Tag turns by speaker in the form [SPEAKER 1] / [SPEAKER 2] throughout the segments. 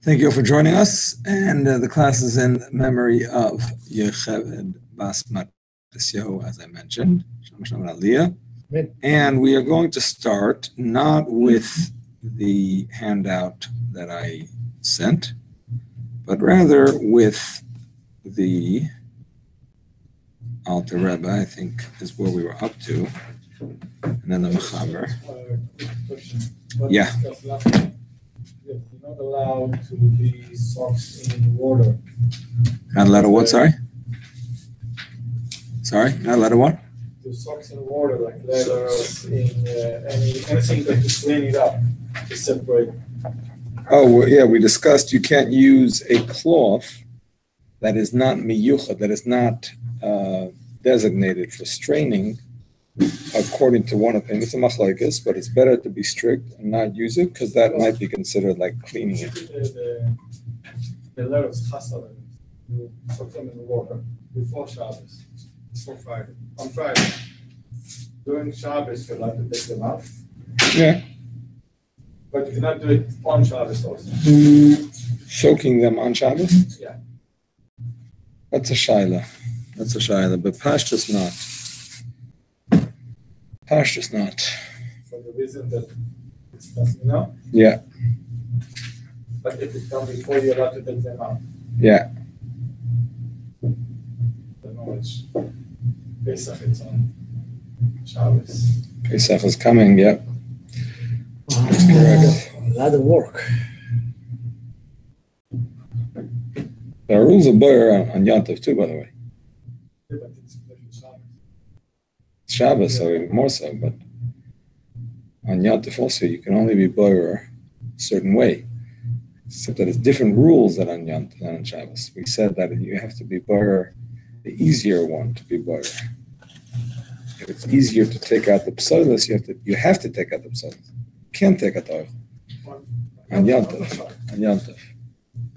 [SPEAKER 1] Thank you for joining us, and the class is in memory of Yocheved Bas Matisyahu, as I mentioned, and we are going to start not with the handout that I sent, but rather with the Alter Rebbe, I think is where we were up to, and then the Mechaber. Yeah.
[SPEAKER 2] You're not allowed to be socks in water.
[SPEAKER 1] Not allowed to what, sorry? Sorry, not allowed to what?
[SPEAKER 2] Do socks in water, like leather, in anything that to clean it up, to separate.
[SPEAKER 1] Oh, well, yeah, we discussed you can't use a cloth that is not miyuchad, that is not designated for straining, according to one opinion. It's a machlokes, but it's better to be strict and not use it because that might be considered like cleaning it.
[SPEAKER 2] The letters chasal, you soak them in the water before Shabbos, before Friday. On Friday, during Shabbos, you're allowed to take them out.
[SPEAKER 1] Yeah.
[SPEAKER 2] But you cannot do it on Shabbos also.
[SPEAKER 1] Soaking them on Shabbos?
[SPEAKER 2] Yeah.
[SPEAKER 1] That's a shaila. That's a shaila, but Pashtus not. Pashtus not.
[SPEAKER 2] For the reason that it's doesn't know.
[SPEAKER 1] Yeah.
[SPEAKER 2] But if it comes before, you're allowed to take them out.
[SPEAKER 1] Yeah.
[SPEAKER 2] The knowledge. Pesach, it's on Shabbos.
[SPEAKER 1] Pesach is coming, yeah. That's correct.
[SPEAKER 3] A lot of work.
[SPEAKER 1] There are rules of boyer on Yom Tov too, by the way.
[SPEAKER 2] Yeah, but it's Shabbos.
[SPEAKER 1] Shabbos, so even more so, but on Yom Tov also, you can only be boyer a certain way. Except that it's different rules than on Yom Tov than on Shabbos. We said that you have to be boyer, the easier one to be boyer. If it's easier to take out the psolos, you have to take out the psolos. You can't take out the oil. On Yom Tov. On Yom Tov.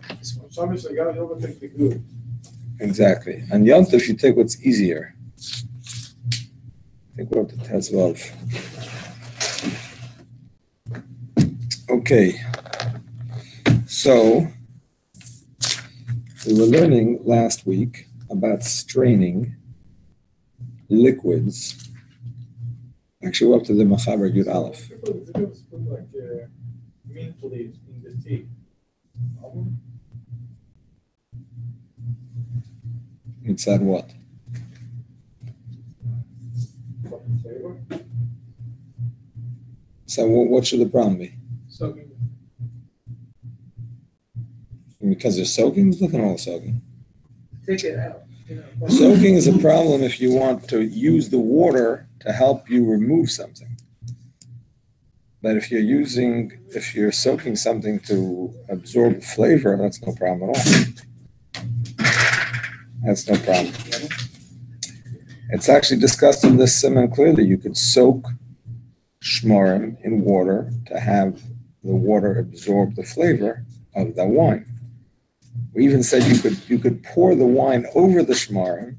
[SPEAKER 2] On Shabbos, you gotta overtake the good.
[SPEAKER 1] Exactly. On Yom Tov, you take what's easier. I think we're up to Tezvav. Okay. So, we were learning last week about straining liquids. Actually, we're up to the Machaber Yud Aleph.
[SPEAKER 2] People put like mint leaves in the tea.
[SPEAKER 1] It's that what?
[SPEAKER 2] Flavor.
[SPEAKER 1] So what should the problem be?
[SPEAKER 2] Soaking.
[SPEAKER 1] Because they're soaking? There's nothing wrong with soaking.
[SPEAKER 2] Take it out.
[SPEAKER 1] Soaking is a problem if you want to use the water to help you remove something. But if you're soaking something to absorb flavor, that's no problem at all. That's no problem. It's actually discussed in this Siman clearly. You could soak shmorim in water to have the water absorb the flavor of the wine. We even said you could pour the wine over the shmorim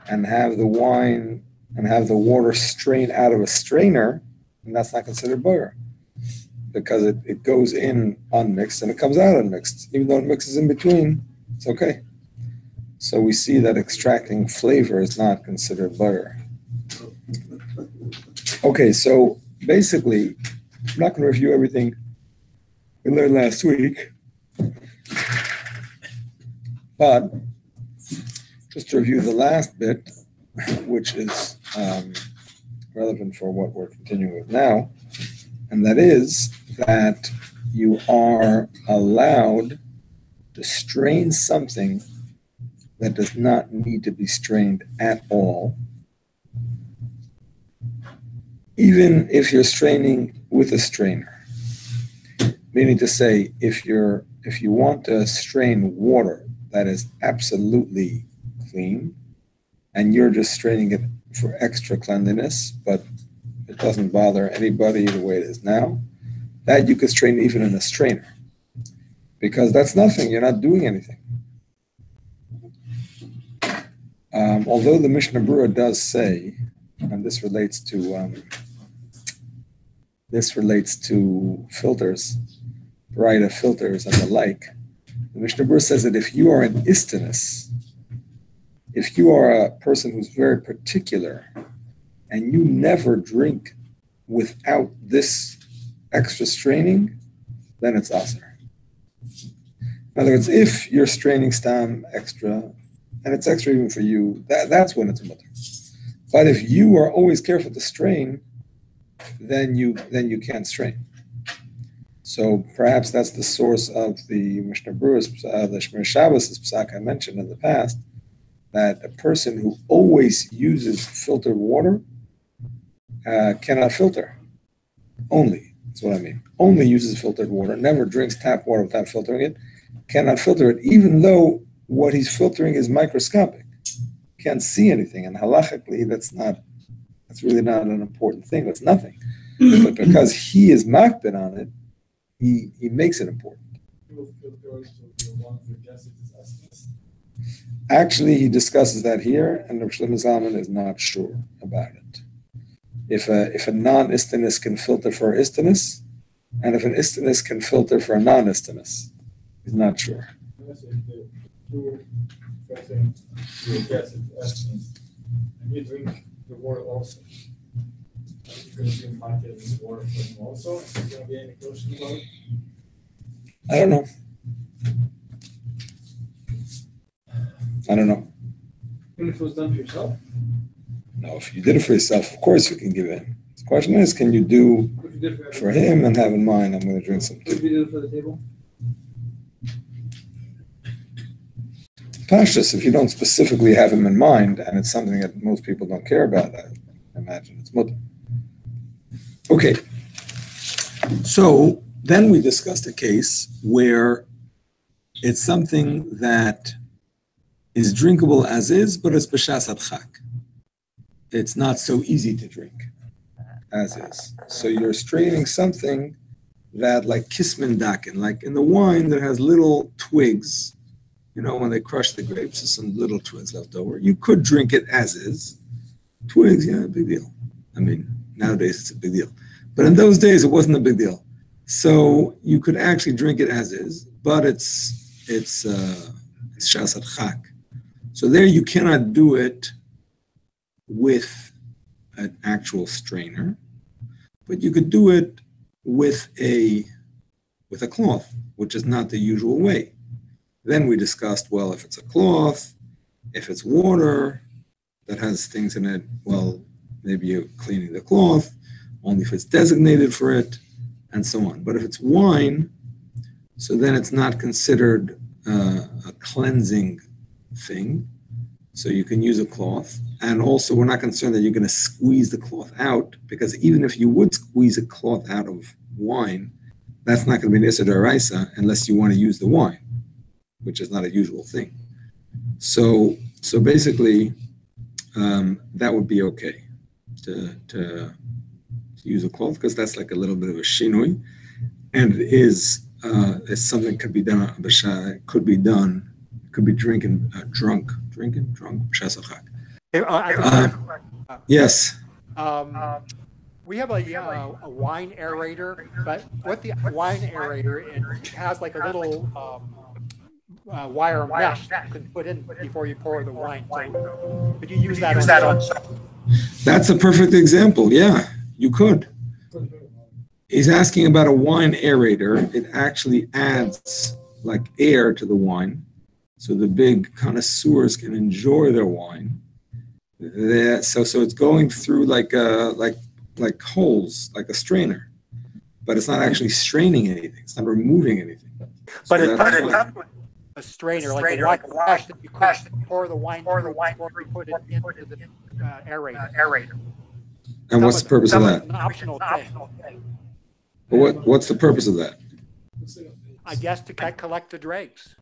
[SPEAKER 1] and have the wine and have the water strain out of a strainer, and that's not considered boyer because it goes in unmixed and it comes out unmixed. Even though it mixes in between, it's okay. So we see that extracting flavor is not considered boyer. Okay, so basically, I'm not going to review everything we learned last week. But just to review the last bit, which is relevant for what we're continuing with now, and that is that you are allowed to strain something that does not need to be strained at all, even if you're straining with a strainer. Meaning to say, if you want to strain water that is absolutely clean, and you're just straining it for extra cleanliness, but it doesn't bother anybody the way it is now, that you could strain even in a strainer. Because that's nothing, you're not doing anything. Although the Mishnah Berurah does say, and this relates to filters, variety of filters and the like, The Mishnah Berurah says that if you are an istinus, if you are a person who's very particular, and you never drink without this extra straining, then it's aser. In other words, if you're straining stam extra, and it's extra even for you, that's when it's mutter. But if you are always careful to strain, then you can't strain. So perhaps that's the source of the Mishnah Berurah's, the Shemir Shabbos' psak I mentioned in the past, that a person who always uses filtered water cannot filter. Only, that's what I mean. Only uses filtered water, never drinks tap water without filtering it, cannot filter it, even though what he's filtering is microscopic. Can't see anything, and halachically, that's really not an important thing. That's nothing. But because he is makbid on it, he makes it important. Actually, he discusses that here, and Rav Shlomo Zalman is not sure about it. If a non-istinus can filter for istinus, and if an istinus can filter for a non-istinus, he's not sure.
[SPEAKER 2] And you drink the water also. You're going to drink hot water for him also. Is there going to be any question about it?
[SPEAKER 1] I don't know.
[SPEAKER 2] Even if it was done for yourself?
[SPEAKER 1] No, if you did it for yourself, of course you can give in. The question is, can you do for him and have in mind, I'm going to drink some tea.
[SPEAKER 2] If you did it for the table?
[SPEAKER 1] Pashtus, if you don't specifically have him in mind, and it's something that most people don't care about, I imagine it's mutter. Okay. So then we discussed a case where it's something that is drinkable as is, but it's b'shas adchak. It's not so easy to drink as is. So you're straining something that, like kismin dakin, like in the wine that has little twigs. You know, when they crush the grapes, there's some little twigs left over. You could drink it as is. Twigs, yeah, big deal. I mean, nowadays it's a big deal. But in those days, it wasn't a big deal. So you could actually drink it as is, but it's shas adchak. So there you cannot do it with an actual strainer, but you could do it with a cloth, which is not the usual way. Then we discussed, well, if it's a cloth, if it's water that has things in it, well, maybe you're cleaning the cloth, only if it's designated for it, and so on. But if it's wine, so then it's not considered a cleansing thing. So you can use a cloth. And also, we're not concerned that you're going to squeeze the cloth out, because even if you would squeeze a cloth out of wine, that's not going to be an Issa D'Oraisa unless you want to use the wine, which is not a usual thing. So basically, that would be okay to use a cloth, because that's like a little bit of a shinui, and it is it's something could be done. Could be drunk. Shasachak. Yes.
[SPEAKER 3] We have a wine aerator, but what the wine aerator, it has like a little wire mesh that you can put in before you pour the wine. So could you use that on?
[SPEAKER 1] That's a perfect example. Yeah, you could. He's asking about a wine aerator. It actually adds like air to the wine, so the big connoisseurs can enjoy their wine. So it's going through like holes, like a strainer, but it's not actually straining anything. It's not removing anything.
[SPEAKER 3] But it's a strainer, like a wash that you pour the wine through before you put it into the aerator.
[SPEAKER 1] And what's the purpose of that?
[SPEAKER 3] An optional thing.
[SPEAKER 1] But what's the purpose of that?
[SPEAKER 3] I guess to collect the dregs.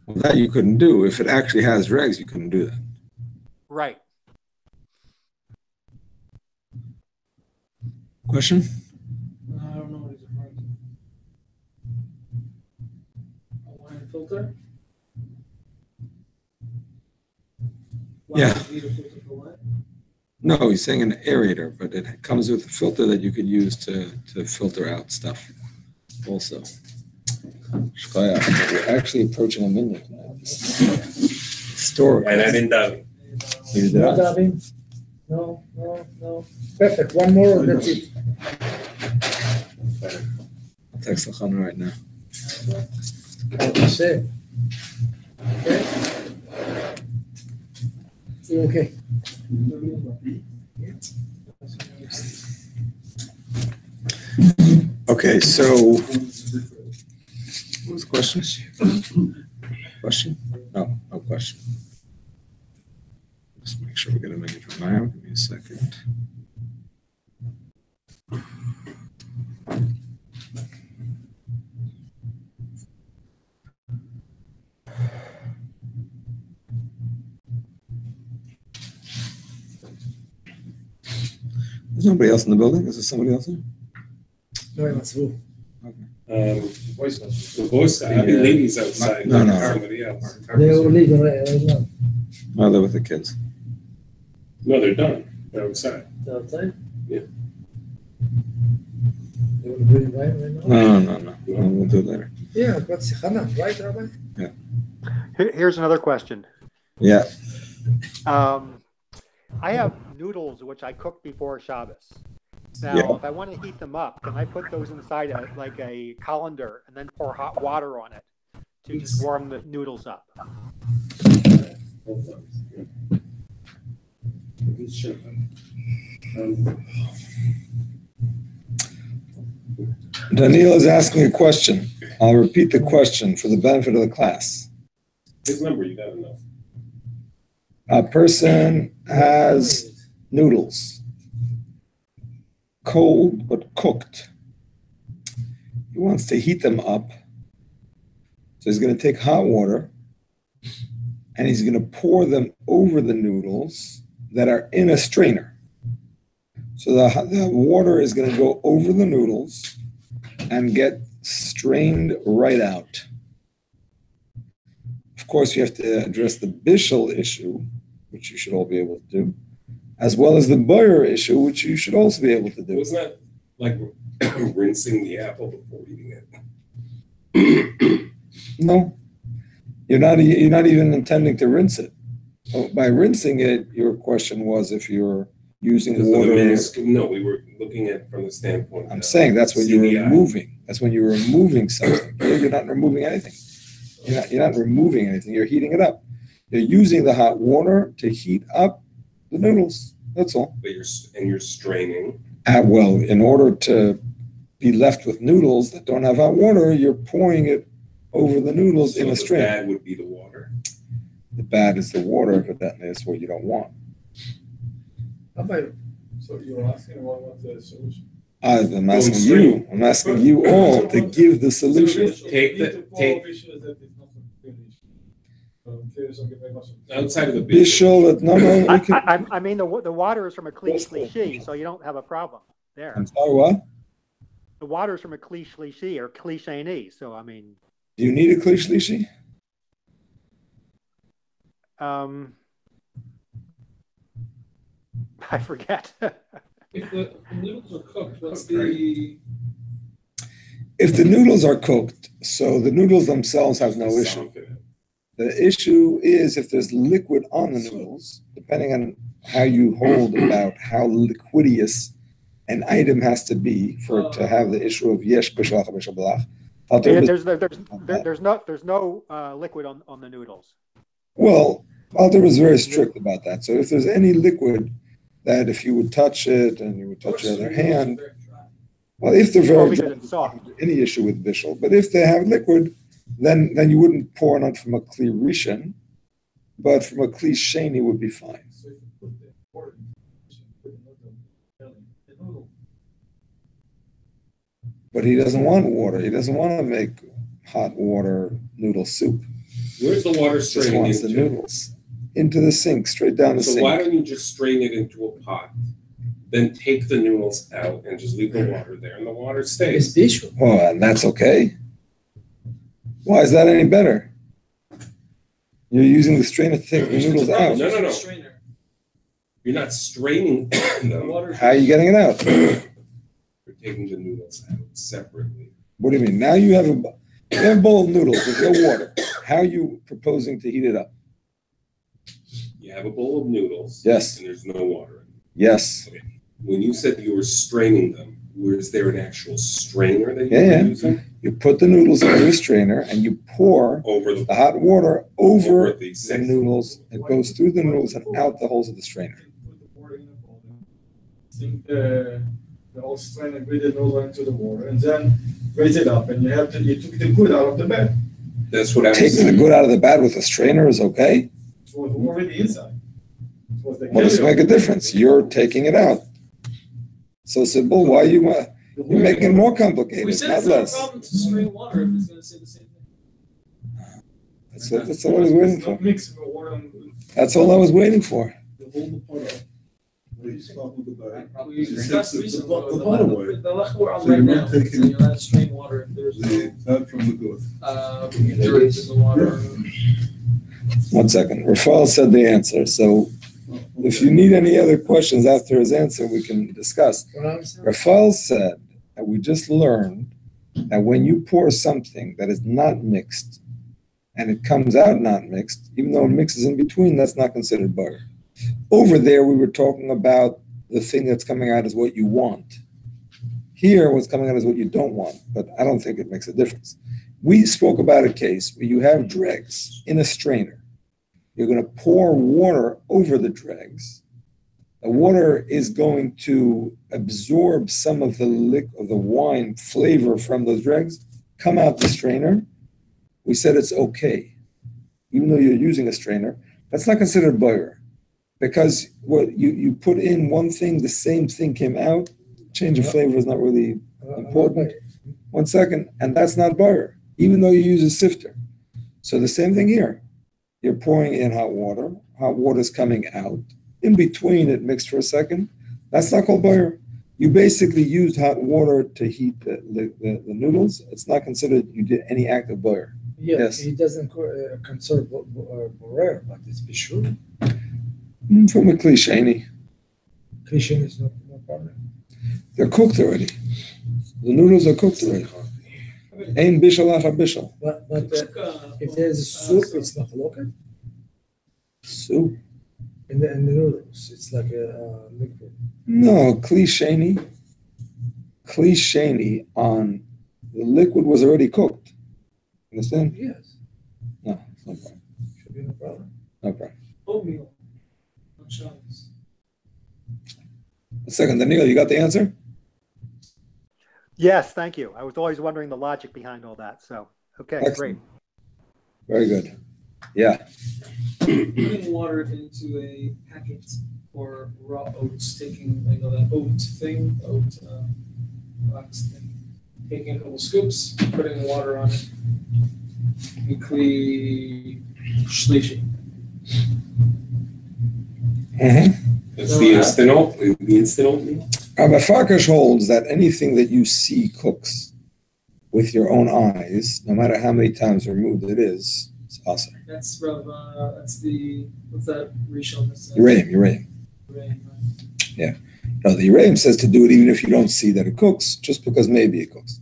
[SPEAKER 1] Well, that you couldn't do. If it actually has dregs, you couldn't do that.
[SPEAKER 3] Right.
[SPEAKER 1] Question?
[SPEAKER 2] I don't know what he's referring to. A wine filter?
[SPEAKER 1] Yeah.
[SPEAKER 2] Need a filter for what?
[SPEAKER 1] No, he's saying an aerator, but it comes with a filter that you could use to filter out stuff also. We're actually approaching a minute tonight. Historic.
[SPEAKER 4] And I didn't doubt it.
[SPEAKER 1] You did
[SPEAKER 5] No,
[SPEAKER 1] that?
[SPEAKER 5] Davin? No. Perfect. One more, that's it.
[SPEAKER 1] I'll text Lachana right now.
[SPEAKER 5] That's it. Okay.
[SPEAKER 1] Okay, so what was the question? Question? No question. Just make sure we get a minute from now. Give me a second. There's nobody else in the building? Is there somebody else here?
[SPEAKER 5] No, I must move.
[SPEAKER 4] The voice, I think ladies outside.
[SPEAKER 1] No.
[SPEAKER 4] Somebody else.
[SPEAKER 5] They will leave right now.
[SPEAKER 1] Oh, they're with the kids.
[SPEAKER 4] No, they're done. They're outside.
[SPEAKER 5] They're outside?
[SPEAKER 4] Yeah.
[SPEAKER 5] They will bring wine right now?
[SPEAKER 1] No. We'll do it later.
[SPEAKER 5] Yeah, but Sichana, right, Rabbi?
[SPEAKER 3] Here's another question.
[SPEAKER 1] Yeah.
[SPEAKER 3] I have noodles which I cook before Shabbos. Now,
[SPEAKER 1] Yeah.
[SPEAKER 3] if I want to heat them up, can I put those inside a colander and then pour hot water on it to just warm the noodles up?
[SPEAKER 4] Hold on.
[SPEAKER 1] Daniel is asking a question. I'll repeat the question for the benefit of the class.
[SPEAKER 4] His number, you gotta know.
[SPEAKER 1] A person has noodles, cold but cooked. He wants to heat them up. So he's going to take hot water and he's going to pour them over the noodles that are in a strainer. So the water is going to go over the noodles and get strained right out. Of course, you have to address the bishul issue, which you should all be able to do, as well as the boyer issue, which you should also be able to do.
[SPEAKER 4] Wasn't that like rinsing the apple before eating it?
[SPEAKER 1] No, you're not even intending to rinse it. By rinsing it, your question was if you're using
[SPEAKER 4] Because of the
[SPEAKER 1] water.
[SPEAKER 4] minuscule- no, we were looking at it from the standpoint.
[SPEAKER 1] I'm
[SPEAKER 4] of
[SPEAKER 1] saying that's when you're
[SPEAKER 4] CDI.
[SPEAKER 1] removing. That's when you're removing something. Here, you're not removing anything. You're not removing anything. You're heating it up. You're using the hot water to heat up the noodles. That's all.
[SPEAKER 4] But you're straining.
[SPEAKER 1] Well, in order to be left with noodles that don't have hot water, you're pouring it over the noodles in a
[SPEAKER 4] The
[SPEAKER 1] strainer.
[SPEAKER 4] bad would be the water.
[SPEAKER 1] The bad is the water, but that's what you don't want.
[SPEAKER 5] Rabbi,
[SPEAKER 2] So you're asking what's the solution?
[SPEAKER 1] I'm asking you all to give the solution.
[SPEAKER 4] Outside of the
[SPEAKER 1] Bishul, no,
[SPEAKER 3] I mean, the water is from a klish, so you don't have a problem there.
[SPEAKER 1] I'm sorry, what?
[SPEAKER 3] The water is from a klish or klisheni, so I mean.
[SPEAKER 1] Do you need a kli shlishi?
[SPEAKER 3] I forget.
[SPEAKER 2] If the noodles are cooked, what's the?
[SPEAKER 1] If the noodles are cooked, so the noodles themselves have no issue. The issue is if there's liquid on the noodles, depending on how you hold about how liquidious an item has to be for it to have the issue of yesh b'shalach b'shal balach.
[SPEAKER 3] There's no liquid on the noodles.
[SPEAKER 1] Well, Alter was very strict about that. So if there's any liquid that if you would touch it and you would touch your other hand, well, if they're very dry, any issue with bishul, but if they have liquid, then you wouldn't pour it out from a kli rishon, but from a kli sheni would be fine. But he doesn't want water. He doesn't want to make hot water noodle soup.
[SPEAKER 4] Where's the water
[SPEAKER 1] He just
[SPEAKER 4] straining
[SPEAKER 1] wants the
[SPEAKER 4] into?
[SPEAKER 1] noodles into the sink, straight down the
[SPEAKER 4] So
[SPEAKER 1] sink.
[SPEAKER 4] why don't you just strain it into a pot, then take the noodles out and just leave the water there, and the water
[SPEAKER 5] it's
[SPEAKER 4] stays.
[SPEAKER 5] bishul.
[SPEAKER 1] Oh, and that's okay. Why is that any better? You're using the strainer to take the noodles out.
[SPEAKER 4] No. You're not straining them.
[SPEAKER 1] How are you getting it out?
[SPEAKER 4] You're taking the noodles out separately.
[SPEAKER 1] What do you mean? Now you have You have a bowl of noodles with no water. How are you proposing to heat it up?
[SPEAKER 4] You have a bowl of noodles.
[SPEAKER 1] Yes.
[SPEAKER 4] And there's no water in it.
[SPEAKER 1] Yes.
[SPEAKER 4] Okay. When you said you were straining them, was there an actual strainer that you
[SPEAKER 1] Yeah.
[SPEAKER 4] were using?
[SPEAKER 1] You put the noodles into a strainer and you pour
[SPEAKER 4] Over
[SPEAKER 1] the hot water over
[SPEAKER 4] the
[SPEAKER 1] the noodles. It goes through the noodles and out the holes of the strainer.
[SPEAKER 2] Put the water in the bowl, sink the whole strainer with the noodle into the water, and then raise it up, and you took the good out of the bed.
[SPEAKER 4] That's what I was
[SPEAKER 1] Taking the
[SPEAKER 4] saying.
[SPEAKER 1] good out of the bad with a strainer is okay.
[SPEAKER 2] It was already inside. It was the
[SPEAKER 1] What does it make a difference? You're taking it out. So simple. Why you're making it more
[SPEAKER 6] We
[SPEAKER 1] complicated,
[SPEAKER 6] said
[SPEAKER 1] not
[SPEAKER 6] it's not a
[SPEAKER 1] less.
[SPEAKER 6] problem to strain water if it's gonna say the same thing.
[SPEAKER 1] That's all I was waiting for.
[SPEAKER 2] Not mixing the water and
[SPEAKER 1] That's all I was waiting for.
[SPEAKER 6] We discussed recently,
[SPEAKER 7] the bottom way.
[SPEAKER 6] the lach we're on
[SPEAKER 7] So
[SPEAKER 6] right
[SPEAKER 7] you're
[SPEAKER 6] now,
[SPEAKER 7] not
[SPEAKER 6] so
[SPEAKER 7] taking
[SPEAKER 6] you're allowed to strain water if there's
[SPEAKER 7] The fat from the good.
[SPEAKER 6] dirt in the water.
[SPEAKER 1] One second. Rafael said the answer. So if you need any other questions after his answer, we can discuss. Rafael said that we just learned that when you pour something that is not mixed and it comes out not mixed, even though it mixes in between, that's not considered butter. Over there, we were talking about the thing that's coming out is what you want. Here, what's coming out is what you don't want, but I don't think it makes a difference. We spoke about a case where you have dregs in a strainer. You're going to pour water over the dregs. The water is going to absorb some of the wine flavor from those dregs, come out the strainer. We said it's okay. Even though you're using a strainer, that's not considered butter. Because what you put in one thing, the same thing came out. Change of flavor is not really important. 1 second, and that's not butter, even though you use a sifter. So the same thing here. You're pouring in hot water. Hot water is coming out. In between, it mixed for a second. That's not called butter. You basically used hot water to heat the noodles. It's not considered you did any act of butter. Yes.
[SPEAKER 5] It doesn't concern borer, but it's bishul.
[SPEAKER 1] From a cliche.
[SPEAKER 5] Cliche is no problem.
[SPEAKER 1] They're cooked already. The noodles are cooked already. Ein bishul achar bishul.
[SPEAKER 5] But if there's a soup, it's not local.
[SPEAKER 1] Soup?
[SPEAKER 5] In the noodles, it's like a liquid.
[SPEAKER 1] No, cliche on the liquid was already cooked. Understand?
[SPEAKER 5] Yes,
[SPEAKER 1] No, no problem.
[SPEAKER 5] should be no problem.
[SPEAKER 1] No problem.
[SPEAKER 6] Oatmeal on Shabbos.
[SPEAKER 1] A second, Daniel, you got the answer?
[SPEAKER 3] Yes, thank you. I was always wondering the logic behind all that. So, okay,
[SPEAKER 1] Excellent.
[SPEAKER 3] great.
[SPEAKER 1] Very good. Yeah.
[SPEAKER 6] Putting water into a packet for raw oats, taking that oat box thing, taking a couple scoops, putting water on it, weekly shlishi.
[SPEAKER 4] That's the instant oatmeal.
[SPEAKER 1] Rabbi Farkash holds that anything that you see cooks with your own eyes, no matter how many times removed it is, it's awesome.
[SPEAKER 6] That's Rav, that's the, what's that Rishon?
[SPEAKER 1] Uraim. Yeah. No, the Uraim says to do it even if you don't see that it cooks, just because maybe it cooks.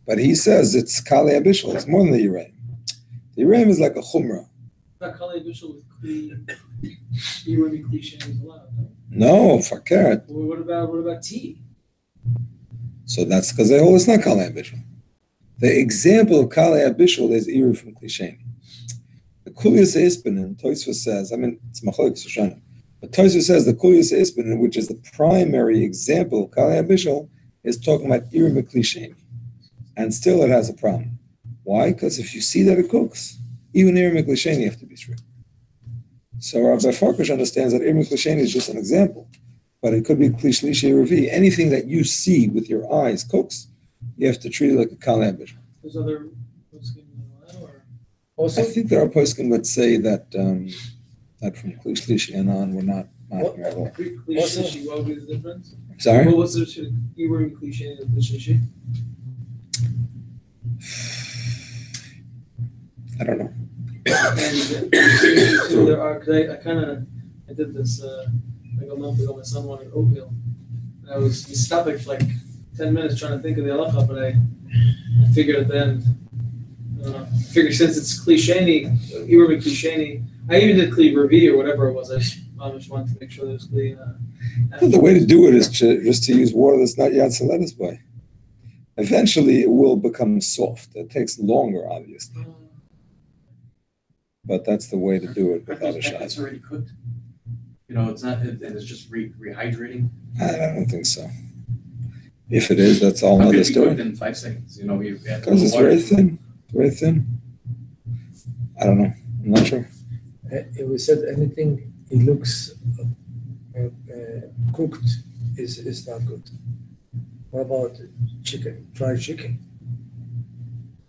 [SPEAKER 1] But he says it's Kali Abishal, it's more than the Uraim. The Uraim is like a chumrah.
[SPEAKER 6] Not Kali Bishul with Kli, you would be cliche as allowed, no?
[SPEAKER 1] No, fakert.
[SPEAKER 6] Well, what about tea?
[SPEAKER 1] So that's because they hold it's not Kali Abishal. The example of Kali Abishal is Iru from Klisheni. The Kulias Ispanin, Tosfos says, it's Machlokes Shoshanim, but Tosfos says the Kulias Ispanin, which is the primary example of Kali Abishal, is talking about Iru Klisheni. And still it has a problem. Why? Because if you see that it cooks, even Iru Klisheni have to be strict. So Rabbi Farkash understands that Iru Klisheni is just an example, but it could be Klishlishi Ravi. Anything that you see with your eyes cooks, you have to treat it like a Kali Abishal.
[SPEAKER 6] There's other or
[SPEAKER 5] Also,
[SPEAKER 1] I think there are poskim that say that that from Klishlishi and on we're not here at all.
[SPEAKER 6] cliche. What would be the difference?
[SPEAKER 1] Sorry?
[SPEAKER 6] What was the you were in cliche and cliche?
[SPEAKER 1] I don't know.
[SPEAKER 6] And there are, cause I did this like a month ago. My son wanted oatmeal, and we stopped for like 10 minutes trying to think of the halacha, but I figured at the end I figure since it's klisheni, even klisheni, I even did kli revi or whatever it was. I just wanted to make sure that it was kli.
[SPEAKER 1] The way to do it is just to use water that's not yad seletus by. Eventually, it will become soft. It takes longer, obviously, but that's the way to do it without a shot.
[SPEAKER 8] It's already cooked. It's not, and it's just rehydrating.
[SPEAKER 1] I don't think so. If it is, that's all
[SPEAKER 8] How could
[SPEAKER 1] another
[SPEAKER 8] it be
[SPEAKER 1] story.
[SPEAKER 8] cooked in 5 seconds? We add
[SPEAKER 1] Because it's
[SPEAKER 8] water.
[SPEAKER 1] very thin. Very thin. I don't know. I'm not sure.
[SPEAKER 5] If we said anything, it looks cooked is not good. What about chicken, fried chicken?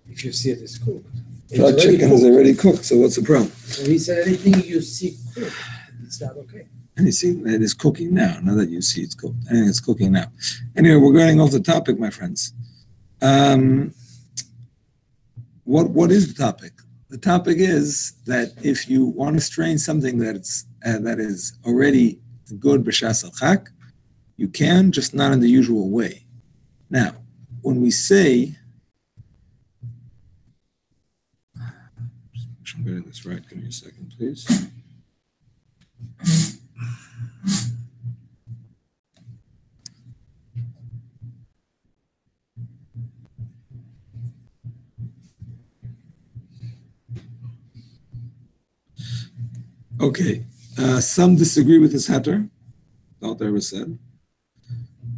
[SPEAKER 5] If you see it is cooked. It's
[SPEAKER 1] Fried
[SPEAKER 5] already
[SPEAKER 1] chicken is
[SPEAKER 5] cooked.
[SPEAKER 1] already cooked, so what's the problem?
[SPEAKER 5] So he said anything you see cooked, it's not okay.
[SPEAKER 1] And you see, it is cooking now. Now that you see it's cooked. I think it's cooking now. Anyway, we're going off the topic, my friends. What is the topic? The topic is that if you want to strain something that is already good b'shas al-chak, you can, just not in the usual way. Now, when we say, I'm getting this right. Give me a second, please. Okay, some disagree with this heter. Not ever said.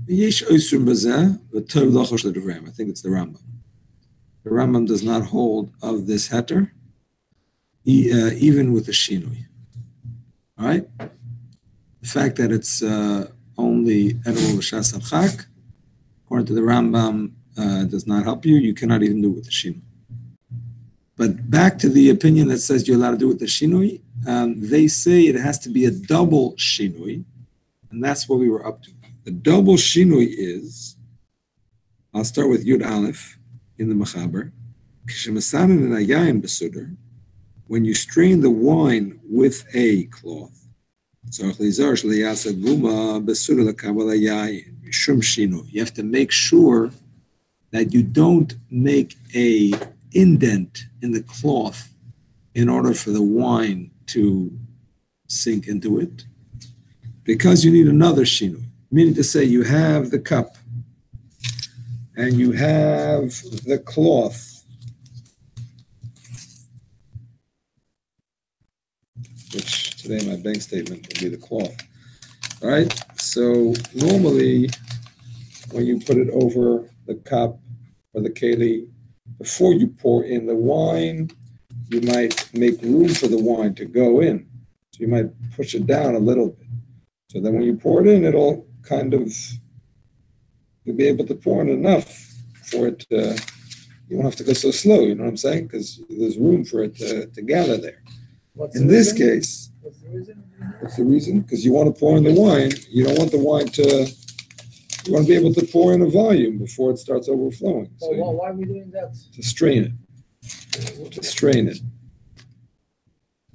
[SPEAKER 1] I think it's the Rambam. The Rambam does not hold of this heter, even with the shinui. All right? The fact that it's only edible b'shas al-chak, according to the Rambam, does not help you. You cannot even do it with the shinui. But back to the opinion that says you're allowed to do it with the shinui, they say it has to be a double shinui, and that's what we were up to. The double shinui is, I'll start with Yud Aleph in the Mechaber. When you strain the wine with a cloth, you have to make sure that you don't make a indent in the cloth in order for the wine to sink into it, because you need another shinui. Meaning to say, you have the cup and you have the cloth, which today my bank statement will be the cloth. All right, so normally when you put it over the cup or the keli, before you pour in the wine, you might make room for the wine to go in. So you might push it down a little bit. So then when you pour it in, it'll kind of, you'll be able to pour in enough for it to, you won't have to go so slow, you know what I'm saying? Because there's room for it to gather there. In this case,
[SPEAKER 5] What's the reason?
[SPEAKER 1] what's the reason? Because you want to pour in the wine, you don't want the wine to, you want to be able to pour in a volume before it starts overflowing. So
[SPEAKER 5] Why are we doing that?
[SPEAKER 1] to strain it. To strain it.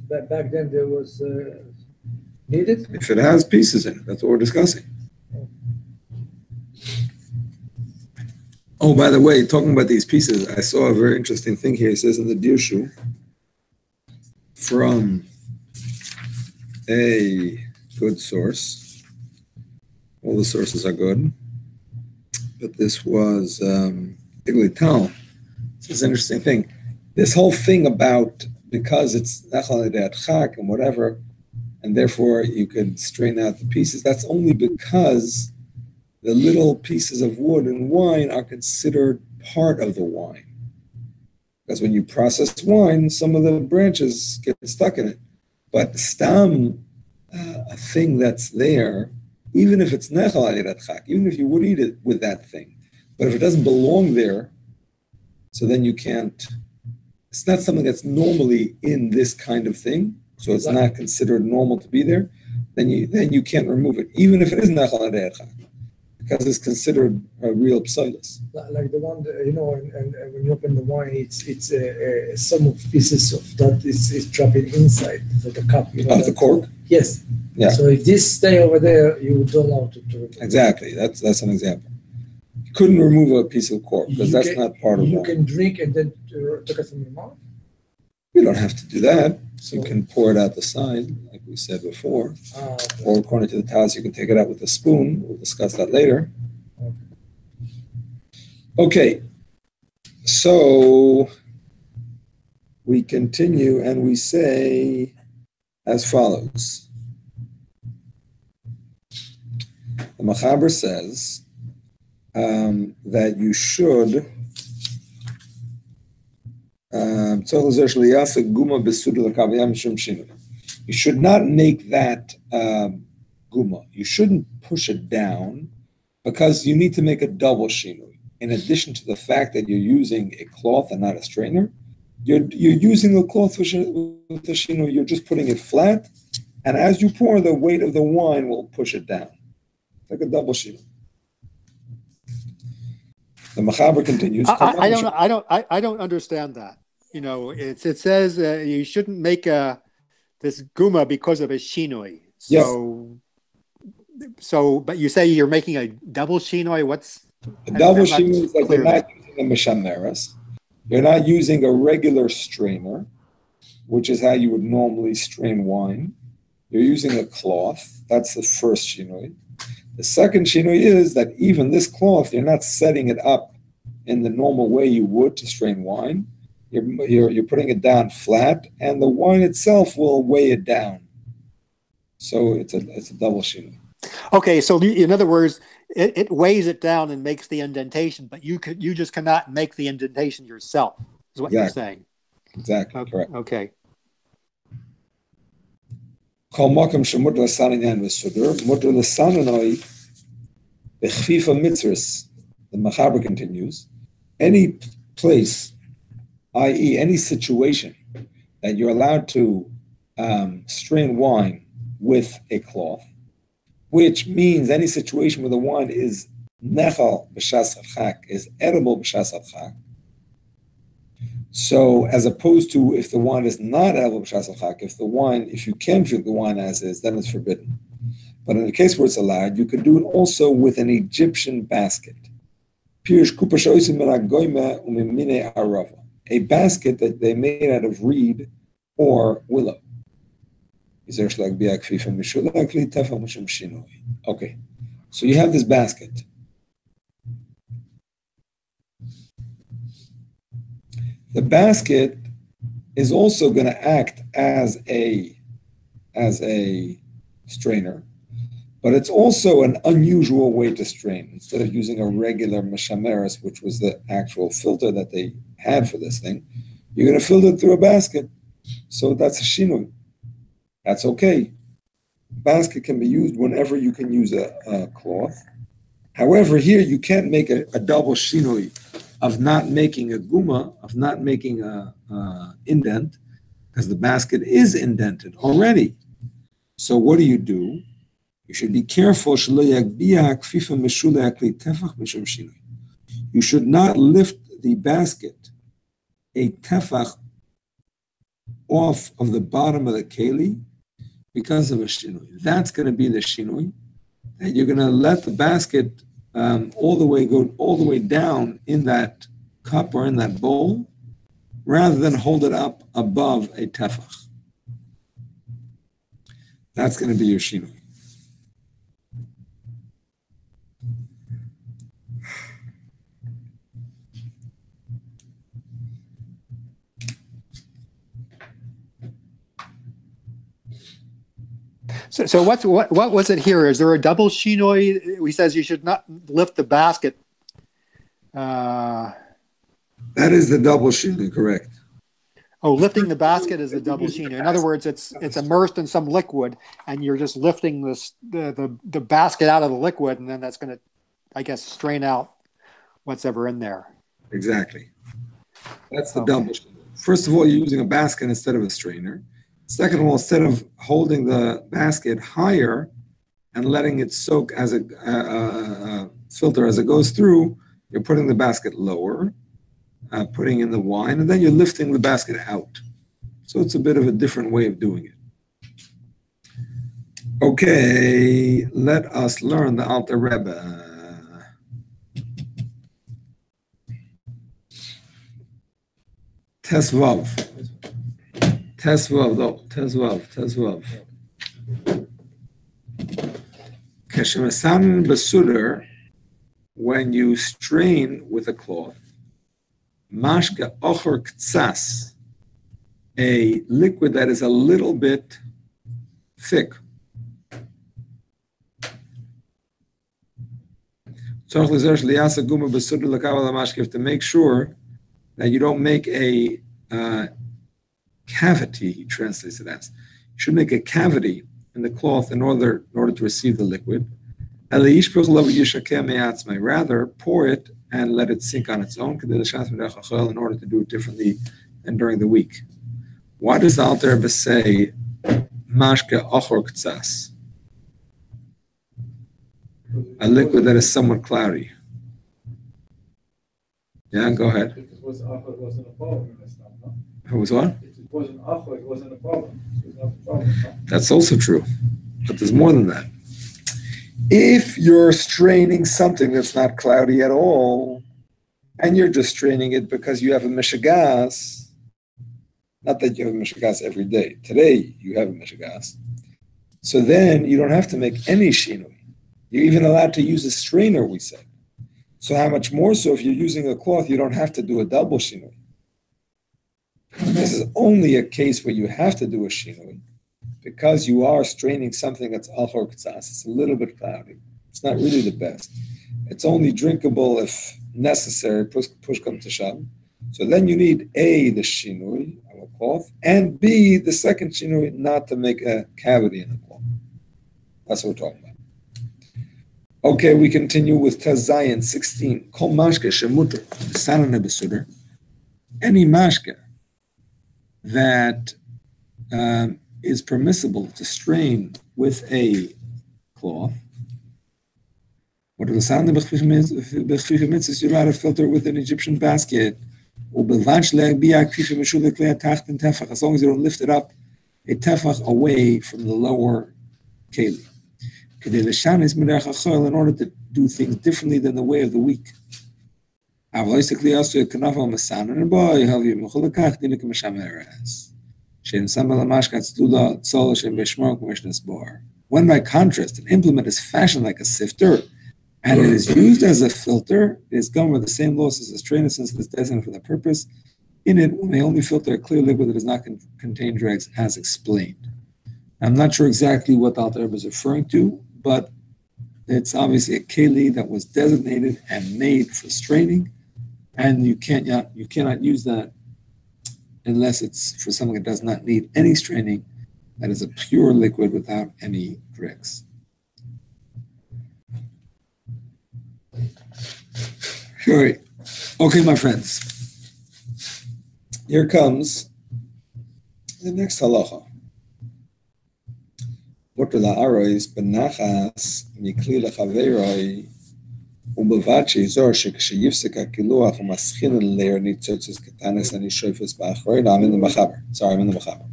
[SPEAKER 5] Back then there was needed.
[SPEAKER 1] If it has pieces in it, that's what we're discussing. Oh, by the way, talking about these pieces, I saw a very interesting thing here. It says in the Dirshu, from a good source. All the sources are good, but this was Iglital. It's an interesting thing. This whole thing about, because it's Nachal Chak and whatever, and therefore you could strain out the pieces, that's only because the little pieces of wood and wine are considered part of the wine. Because when you process wine, some of the branches get stuck in it. But stam, a thing that's there, even if it's nechal alirat chak, even if you would eat it with that thing, but if it doesn't belong there, so then you can't, it's not something that's normally in this kind of thing, so it's not considered normal to be there, then you can't remove it, even if it is nechal alirat chak, because it's considered a real psoilus.
[SPEAKER 5] Like the one, that, and when you open the wine, it's some of pieces of that is dropping inside the cup.
[SPEAKER 1] Of the cork?
[SPEAKER 5] Yes.
[SPEAKER 1] Yeah.
[SPEAKER 5] So if this stay over there, you don't allow to remove.
[SPEAKER 1] Exactly. That's an example. couldn't remove a piece of cork because
[SPEAKER 5] You
[SPEAKER 1] that's
[SPEAKER 5] can-
[SPEAKER 1] not part of
[SPEAKER 5] You
[SPEAKER 1] wine.
[SPEAKER 5] can drink and then take it from your mouth.
[SPEAKER 1] You don't have to do that.
[SPEAKER 5] So,
[SPEAKER 1] You can pour it out the side, like we said before.
[SPEAKER 5] okay.
[SPEAKER 1] Or according to the Taz, you can take it out with a spoon. We'll discuss that later. Okay, so we continue and we say as follows. The Machaber says that you should you should not make that guma. You shouldn't push it down because you need to make a double shinui. In addition to the fact that you're using a cloth and not a strainer, you're using a cloth with the shinui. You're just putting it flat, and as you pour, the weight of the wine will push it down, like a double shinui. The Machaber continues.
[SPEAKER 3] I don't understand that. You know, it says you shouldn't make this guma because of a shinoi. So, but you say you're making a double shinoi. What's
[SPEAKER 1] a double shinoi? Is like you're not using a mishameres. You're not using a regular strainer, which is how you would normally strain wine. You're using a cloth. That's the first shinoi. The second shinoi is that even this cloth, you're not setting it up in the normal way you would to strain wine. You're putting it down flat, and the wine itself will weigh it down. So it's a double shinoi.
[SPEAKER 3] Okay, so in other words, it weighs it down and makes the indentation, but you just cannot make the indentation yourself. Is what you're saying?
[SPEAKER 1] Exactly.
[SPEAKER 3] Okay,
[SPEAKER 1] correct.
[SPEAKER 3] Okay.
[SPEAKER 1] Kol makom shemut l'saninyan v'sudur, mutar l'saninoi b'chfifa mitzvahs. The Machaber continues, any place, i.e. any situation that you're allowed to strain wine with a cloth, which means any situation where the wine is nechal b'shas chak, is edible b'shas chak. So, as opposed to if the wine is not edible b'shas chak, if you can drink the wine as is, then it's forbidden. But in the case where it's allowed, you can do it also with an Egyptian basket. A basket that they made out of reed or willow. Okay, so you have this basket. The basket is also going to act as a strainer, but it's also an unusual way to strain. Instead of using a regular mishameres, which was the actual filter that they had for this thing, you're going to filter it through a basket. So that's a shinui. That's okay. Basket can be used whenever you can use a cloth. However, here you can't make a double shinui of not making a guma, of not making a indent, because the basket is indented already. So what do? You should be careful. You should not lift the basket, a tefach, off of the bottom of the keli because of a shinui. That's going to be the shinui. And you're going to let the basket go all the way down in that cup or in that bowl, rather than hold it up above a tefach. That's going to be your shinui.
[SPEAKER 3] So what was it here? Is there a double shinoi? He says you should not lift the basket.
[SPEAKER 1] That is the double shinoi, correct?
[SPEAKER 3] Oh, lifting the basket is the double shinoi. In other words, it's immersed in some liquid, and you're just lifting the basket out of the liquid, and then that's going to, I guess, strain out what's ever in there.
[SPEAKER 1] Exactly. That's the double shinoi. First of all, you're using a basket instead of a strainer. Second of all, instead of holding the basket higher and letting it soak as a filter as it goes through, you're putting the basket lower, putting in the wine, and then you're lifting the basket out. So it's a bit of a different way of doing it. Okay, let us learn the Alter Rebbe. Tesvav. Tesvav, no, Tesvav. Keshemasan besudar, when you strain with a cloth, mashka ochor ktsas, a liquid that is a little bit thick. To make sure that you don't make a cavity, he translates it as. You should make a cavity in the cloth in order to receive the liquid. Rather, pour it and let it sink on its own in order to do it differently than during the week. Why does the Alter Rebbe say mashke ochor ktsas? A liquid that is somewhat cloudy. Yeah, go ahead.
[SPEAKER 2] If it was achor, it wasn't a problem this time, no?
[SPEAKER 1] If it was what?
[SPEAKER 2] If it wasn't achor, it wasn't a problem. It was not a problem, no?
[SPEAKER 1] That's also true, but there's more than that. If you're straining something that's not cloudy at all, and you're just straining it because you have a mishagas, not that you have a mishagas every day. Today you have a mishagas. So then you don't have to make any shinui. You're even allowed to use a strainer, we said. So how much more so if you're using a cloth, you don't have to do a double shinui. This is only a case where you have to do a shinui because you are straining something that's achor ktsas. It's a little bit cloudy. It's not really the best. It's only drinkable if necessary, push come to shove. So then you need A, the shinui of a cloth, and B, the second shinui, not to make a cavity in the cloth. That's what we're talking about. Okay, we continue with Tazayin 16. Kol mashke shemuter, sanana besudar. Any mashke that is permissible to strain with a cloth. What are the sound of mitzvahs? You're allowed to filter with an Egyptian basket. As long as you don't lift it up a tefach away from the lower keli. In order to do things differently than the way of the week. When by contrast an implement is fashioned like a sifter and it is used as a filter, it is governed by the same laws as a strainer since it is designated for that purpose. In it, one may only filter a clear liquid that does not contain dregs as explained. I'm not sure exactly what the Alter Rebbe is referring to, but it's obviously a keli that was designated and made for straining, and you cannot use that unless it's for something that does not need any straining, that is a pure liquid without any dregs. Sure. Okay, my friends. Here comes the next halacha. What la arois benachas mikli lechaveroi ubelvad sheizor sheksheyifsek hakiluach umaschin leir nitzotzes ketanes ani shoifes ba'achroi. No, I'm in the machaber. Sorry, I'm in the machaber.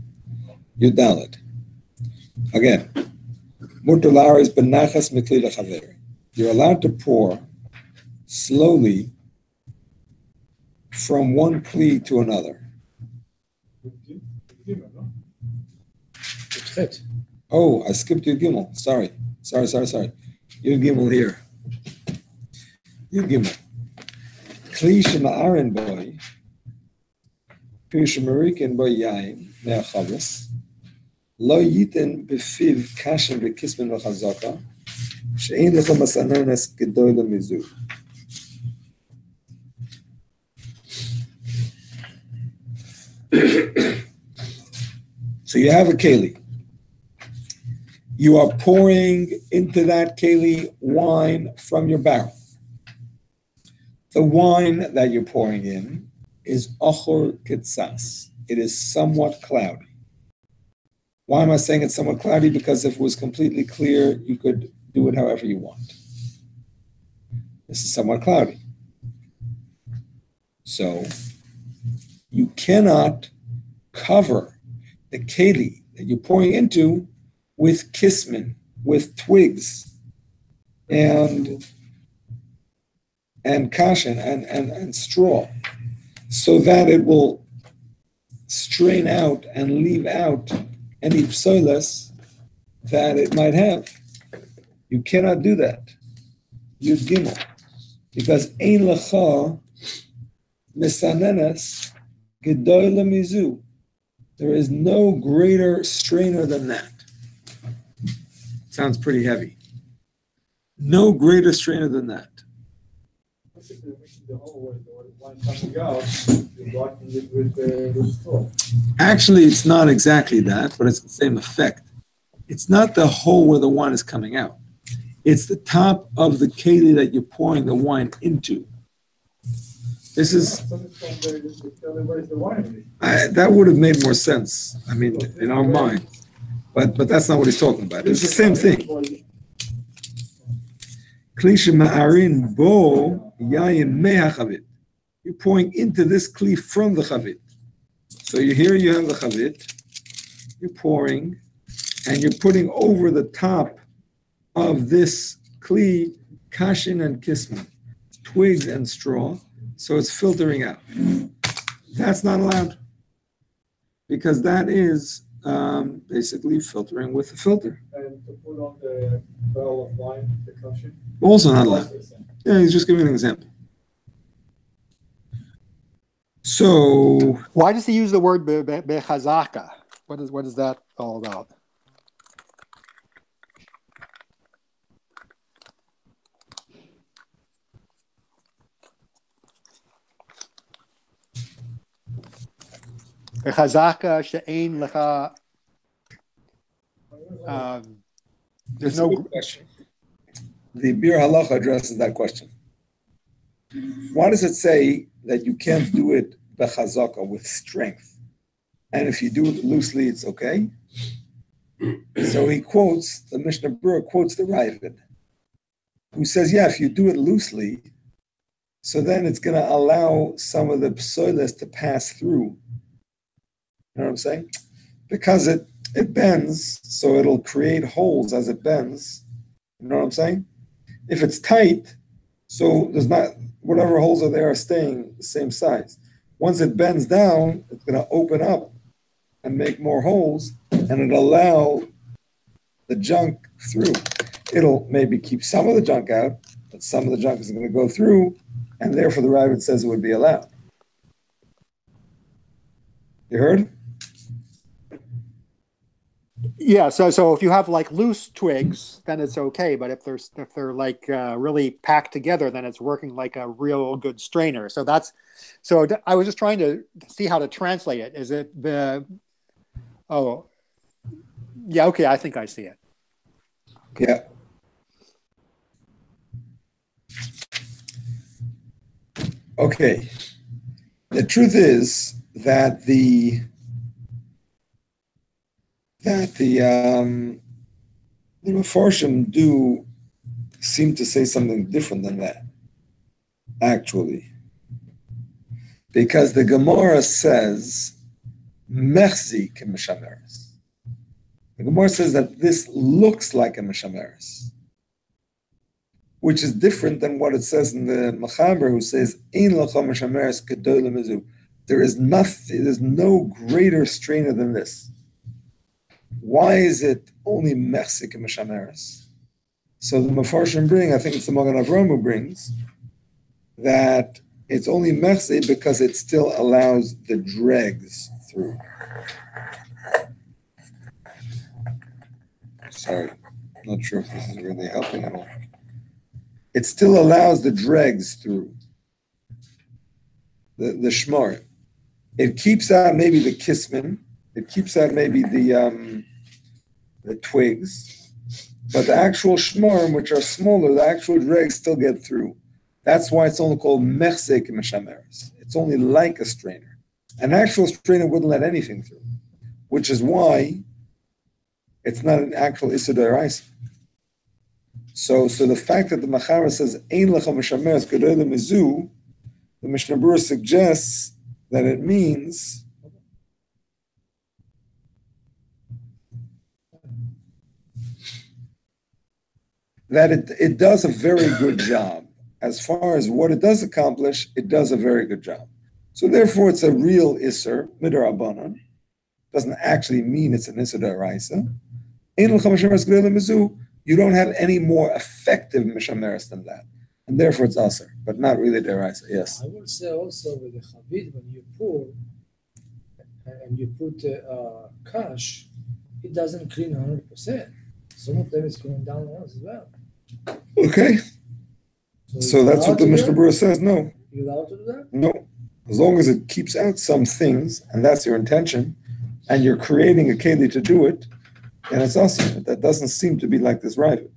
[SPEAKER 1] You download. Again. What la arois benachas mikli lechaveroi. You're allowed to pour slowly from one kli to another. Oh, I skipped Yud Gimel. Sorry. Yud Gimel here. Yud Gimel. Kli shema'arin boy, pi shemarikin boy yain, me'achavas, lo yiten befiv kashem v'kismen v'chazaka, she'ein lecha masananas gedoy lemizu. So you have a keli. You are pouring into that keli wine from your barrel. The wine that you're pouring in is achor kitsas. It is somewhat cloudy. Why am I saying it's somewhat cloudy? Because if it was completely clear, you could do it however you want. This is somewhat cloudy. So you cannot cover the keli that you're pouring into with kismin, with twigs, and kashin and straw, so that it will strain out and leave out any psoilas that it might have. You cannot do that. Yud Gimel. Because ein lecha misanenes gedoyle mizu. There is no greater strainer than that. Sounds pretty heavy. No greater strainer than that.
[SPEAKER 2] Basically, the whole way, the wine coming out, you're blocking it with the straw.
[SPEAKER 1] Actually, it's not exactly that, but it's the same effect. It's not the hole where the wine is coming out. It's the top of the keli that you're pouring the wine into. This is, that would have made more sense, I mean, in our mind. But that's not what he's talking about. It's the same thing. Kli ma'arin bo yayin me'achavit. You're pouring into this kli from the chavit. So here you have the chavit. You're pouring, and you're putting over the top of this kli kashin and kisman, twigs and straw. So it's filtering out. That's not allowed because that is basically filtering with the filter.
[SPEAKER 2] And to put on the barrel of wine, the kashin.
[SPEAKER 1] Also not allowed. Yeah, he's just giving an example. So
[SPEAKER 3] why does he use the word bechazaka? What is that all about? Bechazaka she'ein lecha. There's no
[SPEAKER 1] question. The Bir Halacha addresses that question. Why does it say that you can't do it bechazaka with strength, and if you do it loosely, it's okay? So he quotes the Mishnah Berurah quotes the Ravid, who says, "Yeah, if you do it loosely, so then it's going to allow some of the psoiles to pass through." You know what I'm saying? Because it bends, so it'll create holes as it bends. You know what I'm saying? If it's tight, so there's not, whatever holes are there are staying the same size. Once it bends down, it's going to open up and make more holes, and it'll allow the junk through. It'll maybe keep some of the junk out, but some of the junk is going to go through, and therefore the Ravid says it would be allowed. You heard?
[SPEAKER 3] Yeah, so if you have like loose twigs, then it's okay. But if they're like really packed together, then it's working like a real good strainer. So I was just trying to see how to translate it. Is it the? Oh, yeah. Okay, I think I see it.
[SPEAKER 1] Yeah. Okay. The truth is that the Mefarshim do seem to say something different than that, actually. Because the Gemara says, Mechzi k'mishameres. The Gemara says that this looks like a mishameres, which is different than what it says in the Mechaber, who says, Ein lecha mishameres gedoyle mizu. There's no greater strainer than this. Why is it only Mechzik and Meshameres? So the Mefarshim bring, I think it's the Magen Avraham who brings, that it's only Mechzik because it still allows the dregs through. Sorry, not sure if this is really helping at all. It still allows the dregs through. The shmar. It keeps out maybe the kismin. It keeps out maybe the twigs, but the actual shmorim, which are smaller, the actual dregs still get through. That's why it's only called mechsek meshameres. It's only like a strainer. An actual strainer wouldn't let anything through, which is why it's not an actual issur d'oraisa. So the fact that the Machara says ein lecha meshameres gedoyle mizu, the Mishnah Berurah suggests that it means that it does a very good job. As far as what it does accomplish, it does a very good job. So therefore, it's a real Isser, Midrabanan. Doesn't actually mean it's an Isser Daraisa. You don't have any more effective Mishameres than that. And therefore it's Aser, but not really Daraisa. Yes.
[SPEAKER 5] I would say also with the Chavit, when you pour and you put cash, it doesn't clean 100%. Some of them is going down as well.
[SPEAKER 1] Okay. So that's what the Mishnah Berurah says. No.
[SPEAKER 5] You're allowed to do that?
[SPEAKER 1] No. As long as it keeps out some things, and that's your intention, and you're creating a keli to do it, and it's awesome. That doesn't seem to be like this right.
[SPEAKER 5] You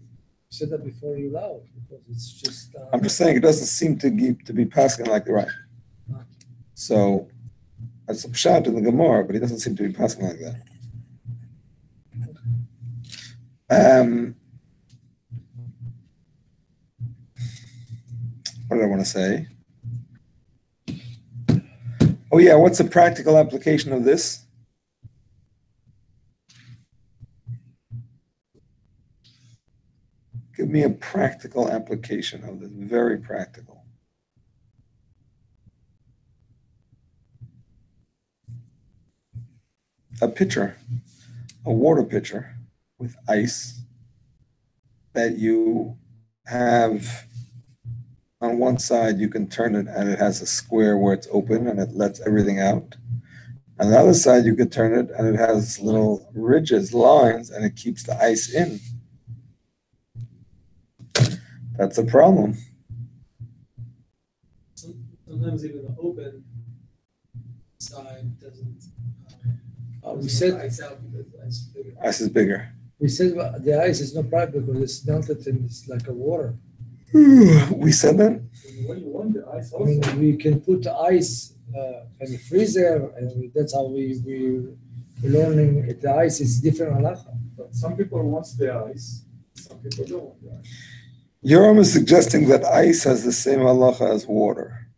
[SPEAKER 5] said that before you allow it, because it's just...
[SPEAKER 1] I'm just saying it doesn't seem to be passing like the right. So that's a pshat in the Gemara, but he doesn't seem to be passing like that. What did I want to say? Oh yeah, what's the practical application of this? Give me a practical application of this, very practical. A pitcher, a water pitcher with ice that you have on one side, you can turn it and it has a square where it's open and it lets everything out. On the other side, you can turn it and it has little ridges, lines, and it keeps the ice in. That's a problem.
[SPEAKER 6] Sometimes even the open side doesn't.
[SPEAKER 5] We said
[SPEAKER 6] ice out because the ice is bigger.
[SPEAKER 1] Ice is bigger.
[SPEAKER 5] we said the ice is not bright because it's melted and it's like a water.
[SPEAKER 1] We said that?
[SPEAKER 2] When you want the ice
[SPEAKER 5] I
[SPEAKER 2] also.
[SPEAKER 5] mean, we can put the ice in the freezer, and that's how we're learning the ice is different halacha.
[SPEAKER 2] But some people want the ice, some people don't want the ice.
[SPEAKER 1] Yoram is suggesting that ice has the same halacha as water.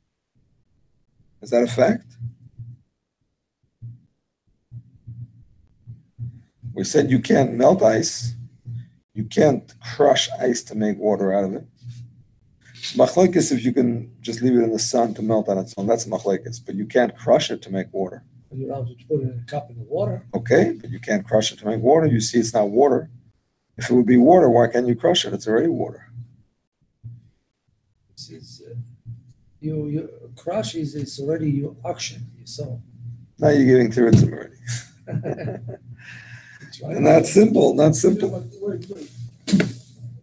[SPEAKER 1] Is that a fact? We said you can't melt ice. You can't crush ice to make water out of it. Machlekes, if you can just leave it in the sun to melt on its own, that's machlekes. But you can't crush it to make water.
[SPEAKER 5] You're allowed to put it in a cup in the water.
[SPEAKER 1] Okay, but you can't crush it to make water. You see, it's not water. If it would be water, why can't you crush it? It's already water.
[SPEAKER 5] It's, you crush it's already your action. So
[SPEAKER 1] Now you're giving tourism already. And not simple, not simple.
[SPEAKER 2] Yeah, but wait.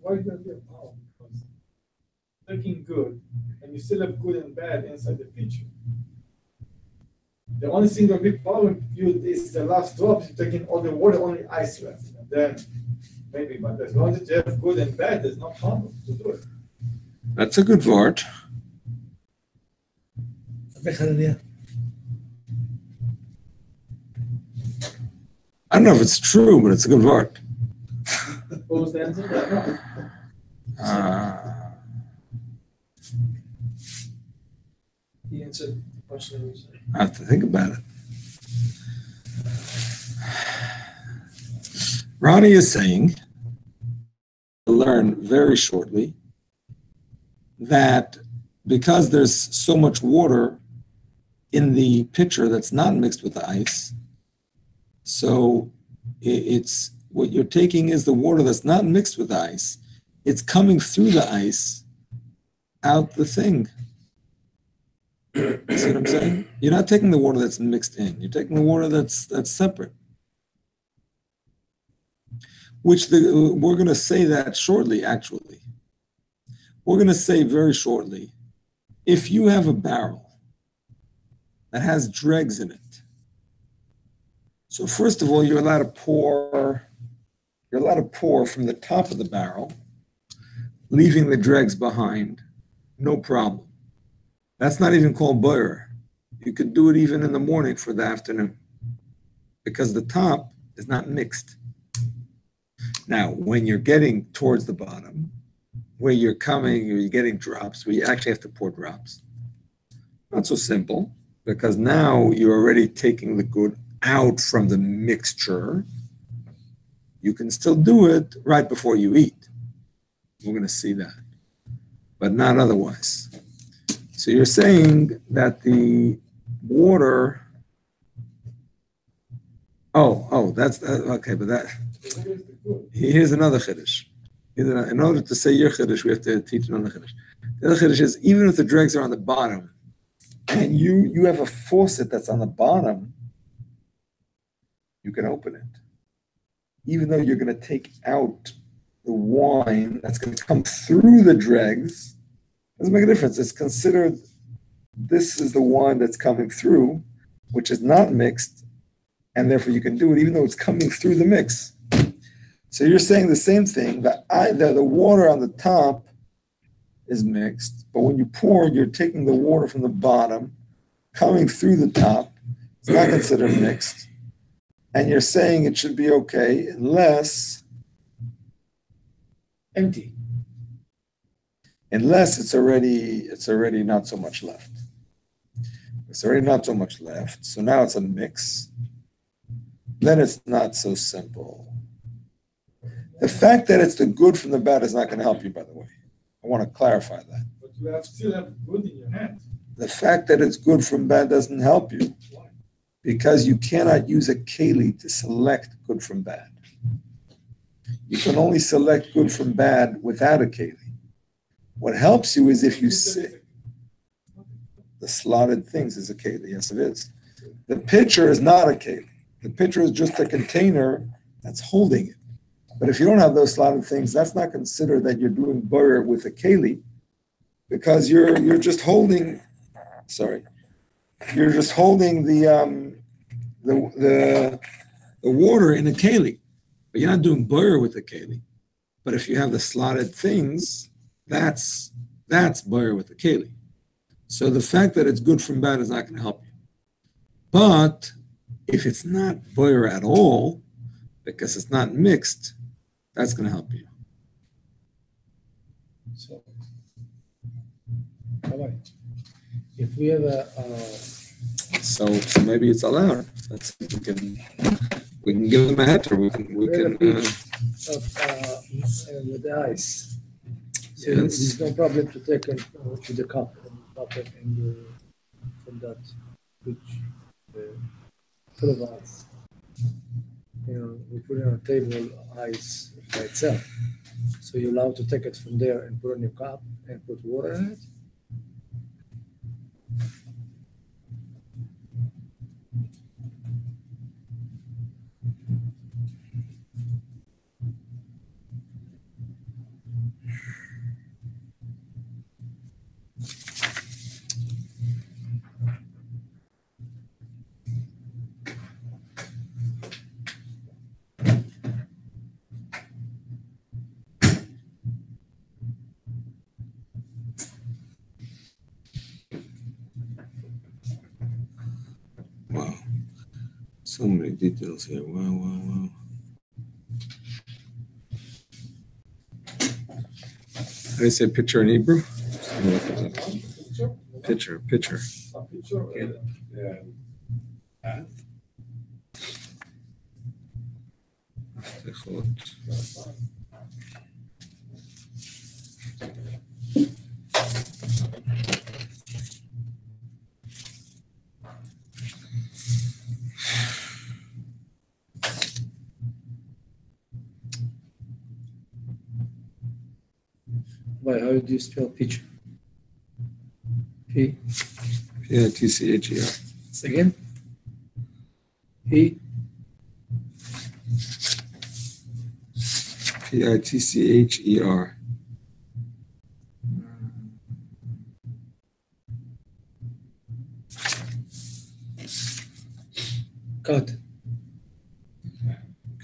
[SPEAKER 2] Why do you have power? Because taking good, and you still have good and bad inside the picture. The only thing that big problem you is the last drop. You're taking all the water, only ice left, and then maybe. But as long as you have good and bad, there's no problem to do it.
[SPEAKER 1] That's a good word. I don't know if it's true, but it's a good word.
[SPEAKER 6] What was the answer? He answered the question.
[SPEAKER 1] I have to think about it. Ronnie is saying, to learn very shortly, that because there's so much water in the pitcher that's not mixed with the ice, so it's what you're taking is the water that's not mixed with the ice. It's coming through the ice out the thing. See what I'm saying? You're not taking the water that's mixed in. You're taking the water that's separate. We're going to say that shortly, actually. We're going to say very shortly, if you have a barrel that has dregs in it, so first of all, you're allowed to pour from the top of the barrel, leaving the dregs behind, no problem. That's not even called boirer. You could do it even in the morning for the afternoon, because the top is not mixed. Now, when you're getting towards the bottom, where you're getting drops, where you actually have to pour drops, not so simple, because now you're already taking the good out from the mixture. You can still do it right before you eat. We're going to see that, but not otherwise. So you're saying that the water. That's okay, but that. Here's another chiddush. In order to say your chiddush, we have to teach another chiddush. The other chiddush is even if the dregs are on the bottom, and you have a faucet that's on the bottom, you can open it. Even though you're going to take out the wine that's going to come through the dregs, doesn't make a difference. It's considered this is the wine that's coming through, which is not mixed, and therefore you can do it even though it's coming through the mix. So you're saying the same thing, that the water on the top is mixed, but when you pour, you're taking the water from the bottom, coming through the top. It's not considered mixed. And you're saying it should be okay unless
[SPEAKER 5] Empty.
[SPEAKER 1] it's already not so much left. It's already not so much left. So now it's a mix. Then it's not so simple. The fact that it's the good from the bad is not going to help you, by the way. I want to clarify that.
[SPEAKER 2] But you still have good in your hand.
[SPEAKER 1] The fact that it's good from bad doesn't help you because you cannot use a keli to select good from bad. You can only select good from bad without a keli. What helps you is if you say the slotted things is a keli. Yes, it is. The pitcher is not a keli. The pitcher is just a container that's holding it. But if you don't have those slotted things, that's not considered that you're doing borer with a keli, because you're just holding. Sorry, you're just holding the water in a keli, but you're not doing borer with a keli. But if you have the slotted things, that's borer with the keli. So the fact that it's good from bad is not going to help you. But if it's not borer at all, because it's not mixed, that's going to help you.
[SPEAKER 5] So, all right. If we have
[SPEAKER 1] So maybe it's allowed. We can give them a heter. We can
[SPEAKER 5] with the ice, so
[SPEAKER 1] Yes.
[SPEAKER 5] there's no problem to take it to the cup and pop it from that which full of ice. We put it on a table, ice by itself. So you're allowed to take it from there and put it in your cup and put water in it.
[SPEAKER 1] Wow. So many details here. Wow. How do you say picture in Hebrew? Picture.
[SPEAKER 2] A picture.
[SPEAKER 5] Why? How do you spell picture? P.
[SPEAKER 1] P-I-T-C-H-E-R.
[SPEAKER 5] Again. P.
[SPEAKER 1] P-I-T-C-H-E-R.
[SPEAKER 5] Cut.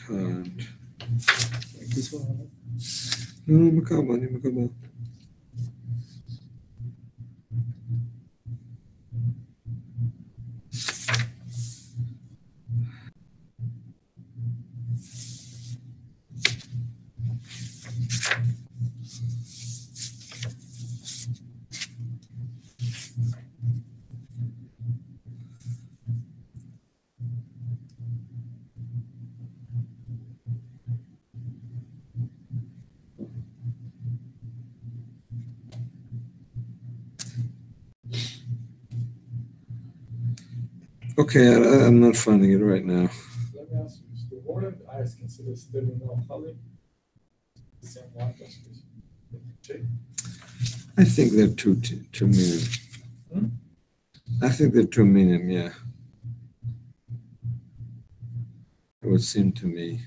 [SPEAKER 1] Like
[SPEAKER 5] this one.
[SPEAKER 1] No, makabel. Okay, I'm not finding it right now.
[SPEAKER 2] Let me ask you, is the water and the ice considered still in alcoholic? The same water? Check.
[SPEAKER 1] I think they're two medium.
[SPEAKER 2] Hmm?
[SPEAKER 1] I think they're two medium, yeah. It would seem to me.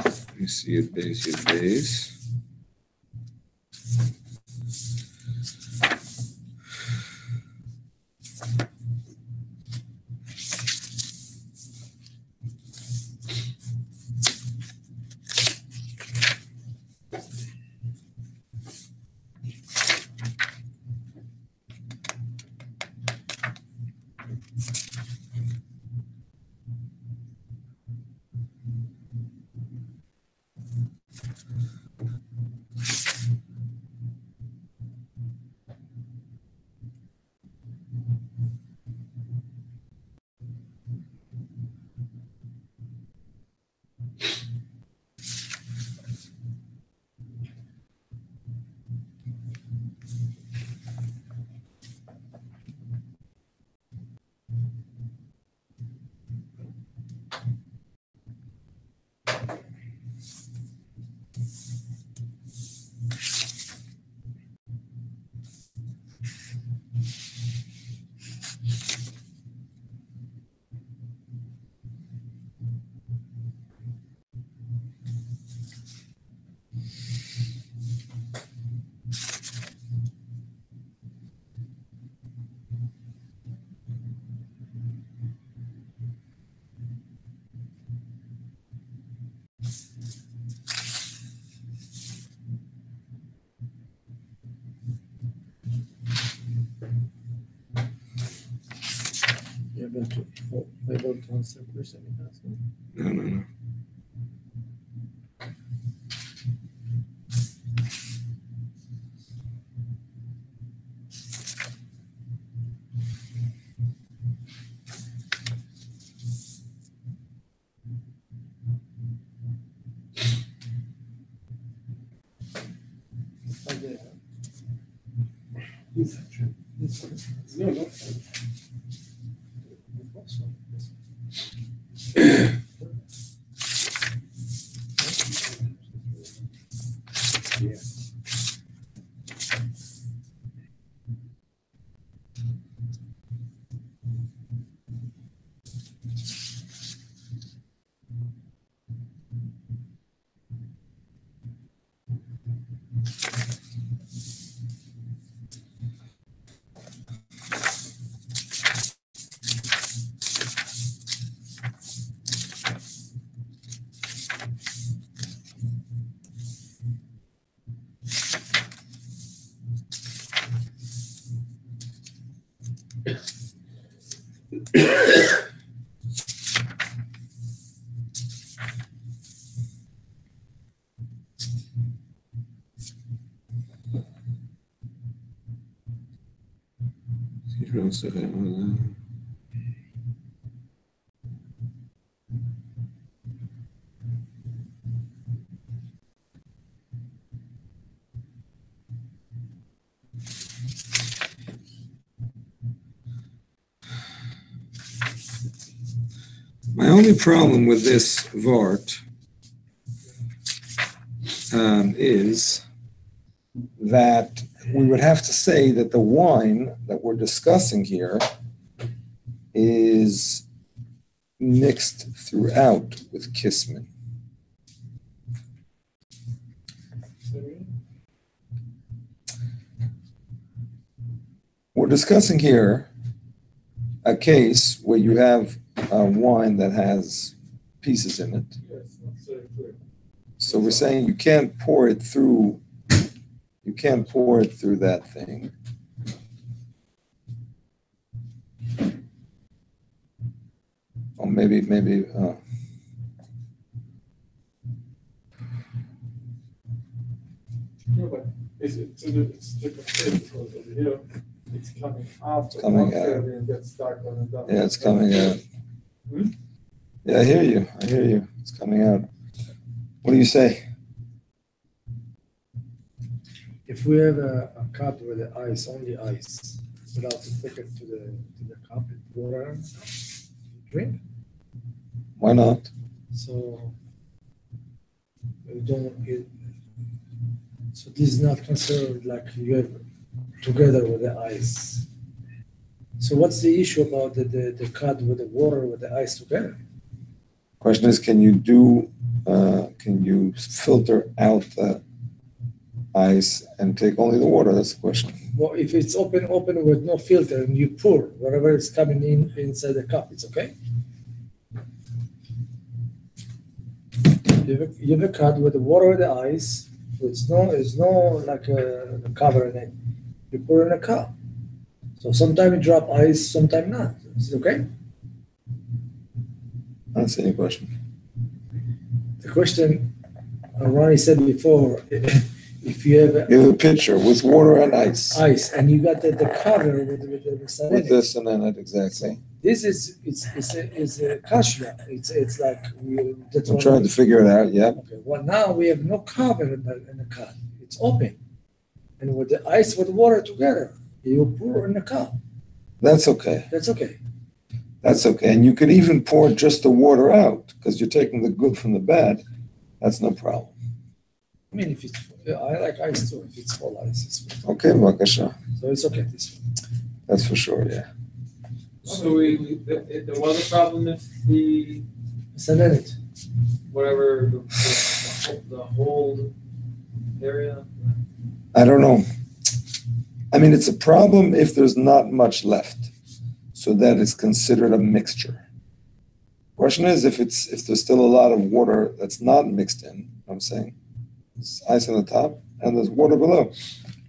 [SPEAKER 1] Let me see your base.
[SPEAKER 5] You're able to answer the question you asked me?
[SPEAKER 1] No.
[SPEAKER 5] Okay.
[SPEAKER 4] No, no.
[SPEAKER 1] Excuse me one second. My only problem with this Vart is that we would have to say that the wine that we're discussing here is mixed throughout with Kisman. We're discussing here a case where you have a wine that has pieces in it.
[SPEAKER 2] Yes, not so clear.
[SPEAKER 1] So we're saying you can't pour it through that thing. Or maybe
[SPEAKER 2] No, but It's different shape because over here, it's coming out.
[SPEAKER 1] Coming
[SPEAKER 2] one
[SPEAKER 1] out.
[SPEAKER 2] field and gets stuck on the
[SPEAKER 1] Yeah, it's coming out.
[SPEAKER 2] Hmm?
[SPEAKER 1] Yeah, I hear you. It's coming out. What do you say?
[SPEAKER 5] If we have a cup with the ice, only ice, without to take it to the cup with water, drink.
[SPEAKER 1] Why not?
[SPEAKER 5] So you don't. So this is not considered like you have together with the ice. So what's the issue about the cup with the water with the ice together?
[SPEAKER 1] Question is, can you filter out the ice and take only the water? That's the question.
[SPEAKER 5] Well, if it's open with no filter and you pour whatever is coming inside the cup, it's okay. You have a cup with the water with the ice. It's no like a cover in it. You pour in a cup. So sometimes you drop ice, sometimes not. Is it okay?
[SPEAKER 1] That's any question.
[SPEAKER 5] The question Ronnie said before, if you have
[SPEAKER 1] You have a pitcher with water and ice.
[SPEAKER 5] ice and you got the cover with the
[SPEAKER 1] With
[SPEAKER 5] salinity.
[SPEAKER 1] this and then it, exactly.
[SPEAKER 5] This is a kasha. It's like that's
[SPEAKER 1] I'm
[SPEAKER 5] one
[SPEAKER 1] trying
[SPEAKER 5] of
[SPEAKER 1] to
[SPEAKER 5] the-
[SPEAKER 1] figure it out. Yep.
[SPEAKER 5] Okay. Well, now we have no cover in the cup. It's open, and with the ice with water together, you pour in the cup.
[SPEAKER 1] That's okay.
[SPEAKER 5] That's okay.
[SPEAKER 1] That's okay. And you could even pour just the water out because you're taking the good from the bad. That's no problem.
[SPEAKER 5] I mean, if it's I like ice too. If it's full ice, it's good.
[SPEAKER 1] Okay, Bakasha.
[SPEAKER 5] So it's okay. This one.
[SPEAKER 1] That's for sure, yeah.
[SPEAKER 6] So there was a problem if the,
[SPEAKER 5] Salinity.
[SPEAKER 6] whatever, the whole area.
[SPEAKER 1] I don't know. I mean, it's a problem if there's not much left. So that is considered a mixture. Question is if there's still a lot of water that's not mixed in, you know what I'm saying? There's ice on the top and there's water below.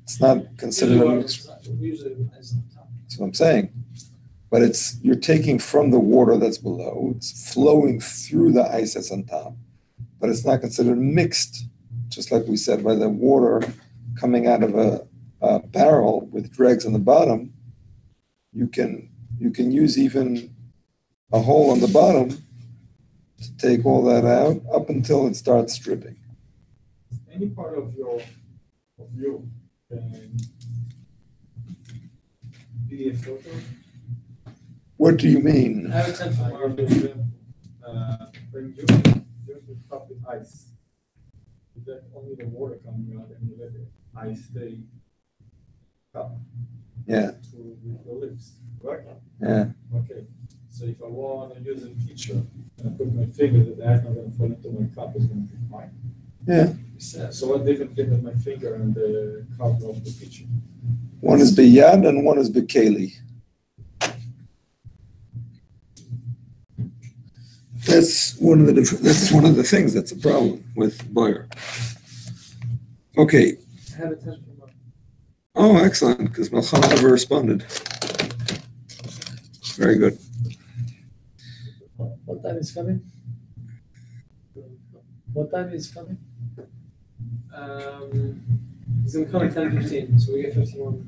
[SPEAKER 1] It's not considered a mixture.
[SPEAKER 6] Usually ice on top.
[SPEAKER 1] That's what I'm saying. But you're taking from the water that's below, it's flowing through the ice that's on top, but it's not considered mixed, just like we said, by the water coming out of a barrel with dregs on the bottom. You can use even a hole on the bottom to take all that out up until it starts dripping.
[SPEAKER 2] Any part of you can be a filter.
[SPEAKER 1] What do you mean?
[SPEAKER 6] I have a 10
[SPEAKER 2] When you the cup with ice, you let only the water coming out and you let the ice stay cup
[SPEAKER 1] Yeah,
[SPEAKER 2] to the lips, right?
[SPEAKER 1] yeah.
[SPEAKER 2] Okay, so if I want to use a pitcher and I put my finger, that that's not going to fall into my cup, it's going to be fine.
[SPEAKER 1] Yeah.
[SPEAKER 2] So what difference between my finger and the cup of the pitcher?
[SPEAKER 1] One is biyad and one is bikeli. That's one of the things that's a problem with Boyer. Okay.
[SPEAKER 6] I have a 10 from
[SPEAKER 1] Oh, excellent, because Malcham never responded. Very good.
[SPEAKER 5] What time is coming? What time is coming?
[SPEAKER 6] He's gonna come at 10:15, so we get 51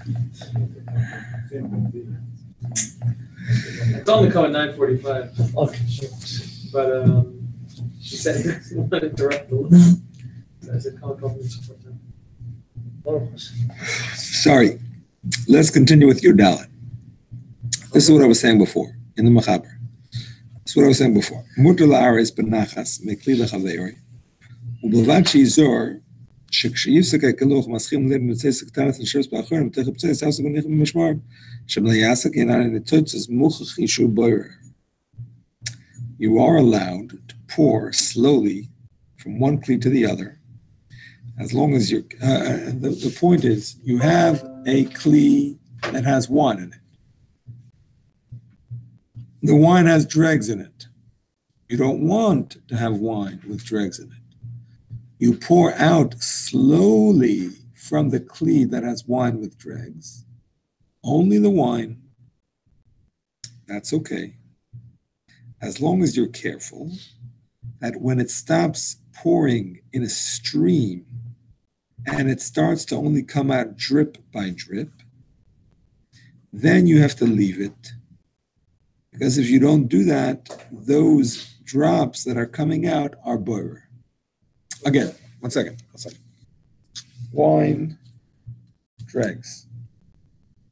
[SPEAKER 6] minutes. I told him to come at 9:45,
[SPEAKER 5] Okay, sure.
[SPEAKER 6] but she said he doesn't want to interrupt the list. So I said, come a couple minutes before 10.
[SPEAKER 1] Sorry. Let's continue with your dalit. This is what I was saying before in the Machaber. This is what I was saying before. Mutar la'aretz b'nachas mekli l'chaveri ubelvad she'izor שכשיפסק הקלוח מסכים לב מצייס קטנת נשרס באחרון מתוך בצייס עסק וניחם במשמר שבלי יעסק ינן ניתוצס מוכח אישור בויר. You are allowed to pour slowly from one kli to the other as long as you're the point is you have a kli that has wine in it. The wine has dregs in it. You don't want to have wine with dregs in it. You pour out slowly from the kli that has wine with dregs, only the wine. That's okay. As long as you're careful that when it stops pouring in a stream, and it starts to only come out drip by drip, then you have to leave it. Because if you don't do that, those drops that are coming out are boirer. Again, one second. Wine dregs.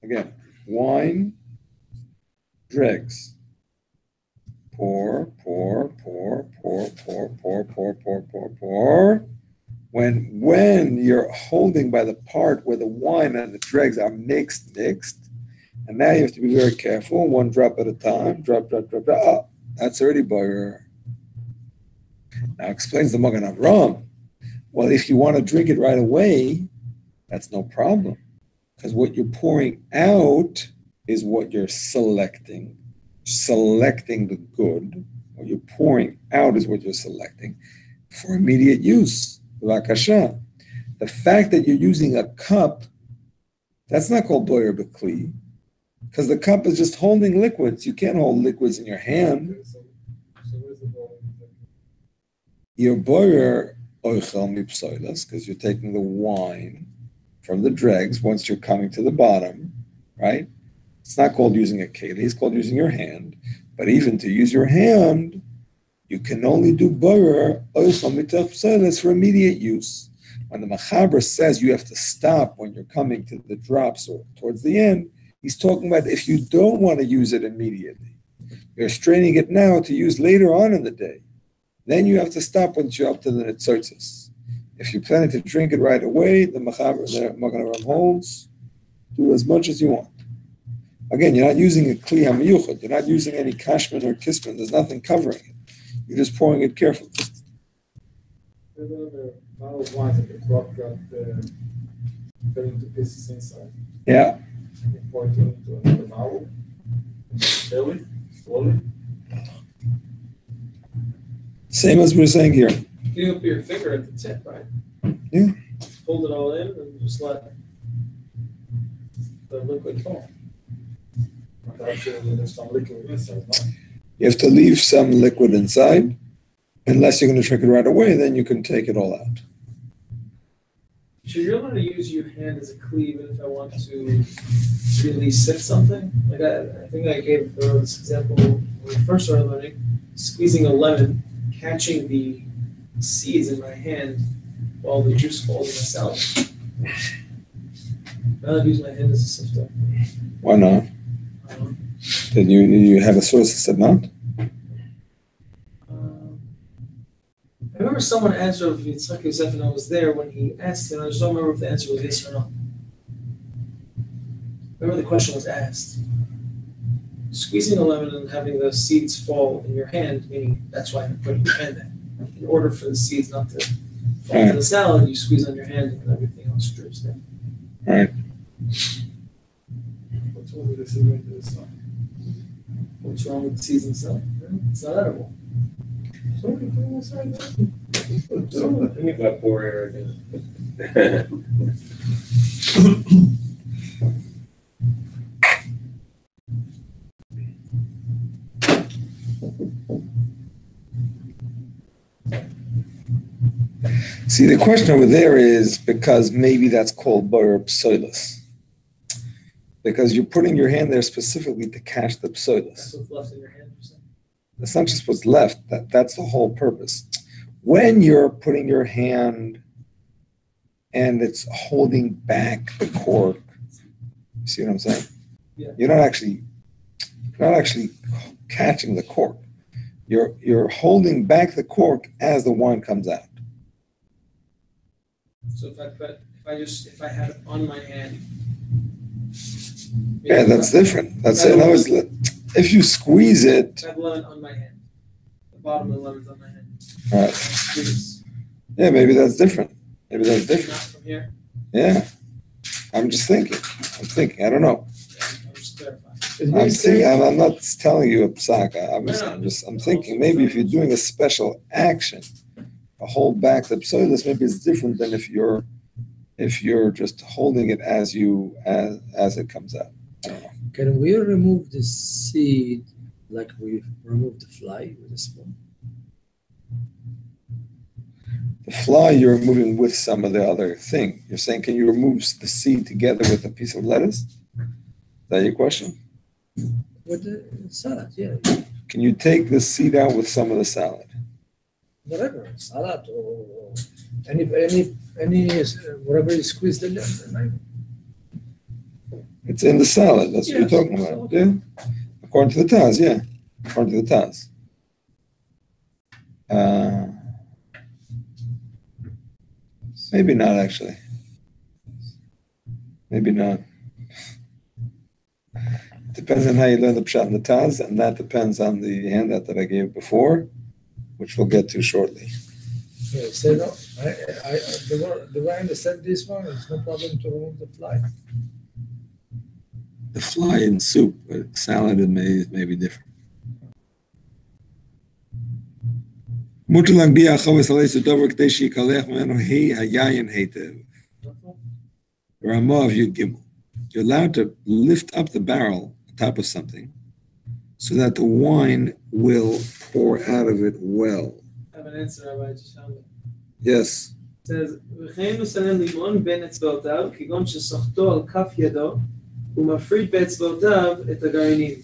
[SPEAKER 1] Again, wine dregs. Pour. When you're holding by the part where the wine and the dregs are mixed, and now you have to be very careful, one drop at a time, drop. Oh, that's already boirer. Now explains the Magen Avraham. Well, if you want to drink it right away, that's no problem. Because what you're pouring out is what you're selecting. Selecting the good. What you're pouring out is what you're selecting for immediate use. Vakasha. The fact that you're using a cup, that's not called boyer b'kli, because the cup is just holding liquids. You can't hold liquids in your hand.
[SPEAKER 2] So where's the boiler?
[SPEAKER 1] Your boyer oichel mipsoilas, because you're taking the wine from the dregs once you're coming to the bottom, right? It's not called using a keli, it's called using your hand. But even to use your hand, you can only do boyer oichel mitach for immediate use. When the Machaber says you have to stop when you're coming to the drops or towards the end, he's talking about if you don't want to use it immediately, you're straining it now to use later on in the day, then you have to stop once you're up to the Netzotzos. If you're planning to drink it right away, the Magen Avraham holds, do as much as you want. Again, you're not using a Kli HaMiyuchad, you're not using any Kashman or Kisman, there's nothing covering it. You're just pouring it carefully.
[SPEAKER 2] The bottle of wine that the cork got fell into pieces inside.
[SPEAKER 1] Yeah.
[SPEAKER 2] You pour it into another bottle, slowly.
[SPEAKER 1] Same as we're saying here.
[SPEAKER 6] You put your finger at the tip, right?
[SPEAKER 1] Yeah.
[SPEAKER 6] Hold it all in and just let the liquid fall.
[SPEAKER 2] Actually, there's some liquid inside. No?
[SPEAKER 1] You have to leave some liquid inside. Unless you're going to drink it right away, then you can take it all out.
[SPEAKER 6] Should you be able to use your hand as a cleave even if I want to really sip something? Like I think I gave this example when we first started learning, squeezing a lemon, catching the seeds in my hand while the juice falls in my salad. I'd use my hand as a sifter.
[SPEAKER 1] Why not? Did you have a source that said not?
[SPEAKER 6] I remember someone answered Yitzchak Yosef, and I was there when he asked him. I just don't remember if the answer was yes or no. Remember the question was asked. Squeezing a lemon and having the seeds fall in your hand, meaning that's why I'm putting your hand there. In order for the seeds not to fall into the salad, you squeeze on your hand and everything else drips down.
[SPEAKER 1] All right.
[SPEAKER 2] What's wrong with the seed into the sun?
[SPEAKER 6] What's wrong with the seeds in the salad? It's not edible.
[SPEAKER 2] So we can put it inside there.
[SPEAKER 4] I think that poor air again.
[SPEAKER 1] See, the question over there is because maybe that's called boyer psoilus. Because you're putting your hand there specifically to catch the psoilus.
[SPEAKER 6] That's what's left in your hand, you're saying?
[SPEAKER 1] That's not just what's left. That's the whole purpose. When you're putting your hand and it's holding back the cork, you see what I'm saying?
[SPEAKER 6] Yeah.
[SPEAKER 1] You're not actually catching the cork. You're holding back the cork as the wine comes out.
[SPEAKER 6] So if I had it on my hand.
[SPEAKER 1] Yeah, that's different. That's it. If you squeeze it.
[SPEAKER 6] I have lemon on my hand. The bottom of the lemon's on my hand.
[SPEAKER 1] Right.
[SPEAKER 6] Squeeze.
[SPEAKER 1] Yeah, maybe that's different. Maybe that's
[SPEAKER 6] Not
[SPEAKER 1] different.
[SPEAKER 6] from here.
[SPEAKER 1] Yeah. I'm just thinking. I don't know.
[SPEAKER 6] I'm just clarifying.
[SPEAKER 1] I'm thinking. I'm not telling you a psaka. I'm thinking maybe if you're doing a special action, a hold back the psoilus, maybe it's different than if you're just holding it as it comes out. I don't know.
[SPEAKER 5] Can we remove the seed like we remove the fly with a spoon?
[SPEAKER 1] The The fly you're removing with some of the other thing. You're saying, can you remove the seed together with a piece of lettuce? Is that your question?
[SPEAKER 5] With the salad, yeah.
[SPEAKER 1] Can you take the seed out with some of the salad?
[SPEAKER 5] Whatever, salad or any whatever you squeeze the lemon.
[SPEAKER 1] It's in the salad. That's what
[SPEAKER 5] Yes.
[SPEAKER 1] you're talking about. Yeah. According to the Taz, yeah. According to the Taz. Maybe not actually. Maybe not. Depends on how you learn the pshat and the Taz, and that depends on the handout that I gave before, which we'll get to shortly.
[SPEAKER 5] Yeah, so no, the way I understand this one, it's no problem to remove the fly.
[SPEAKER 1] The fly in soup, but salad may be different. Ramav Yud Gimel. You're allowed to lift up the barrel on top of something so that the wine will pour out of it well.
[SPEAKER 6] I have an answer, Rabbi. I just found it.
[SPEAKER 1] Yes.
[SPEAKER 6] It says, "V'chein מסנן לימון בין אצבעותיו, כגון שסוחטו על כף ידו, ומפריד באצבעותיו את הגרעינים.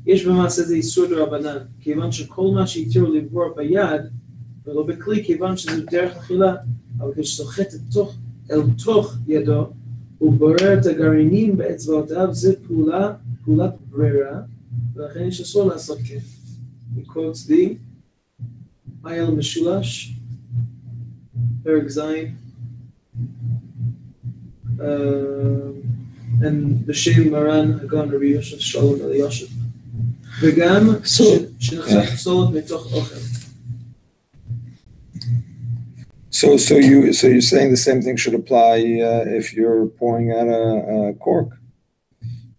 [SPEAKER 6] יש במעשה זה איסור דרבנן, כיוון שכל מה שהתירו לברור ביד, ולא בכלי, כיוון שזה דרך אכילה, אבל כשסוחט אל תוך ידו, הוא בורר את הגרעינים באצבעותיו, זה פעולת ברירה, ולכן יש אסור לעשות כן." He quotes the Ayel Meshulash, Perek Zayin, and B'Shem Maran Hagan Rabbi Yosef Shalom Eliyashiv. וגם שנחשב פסולת מתוך אוכל.
[SPEAKER 1] So you're saying the same thing should apply if you're pouring out a cork.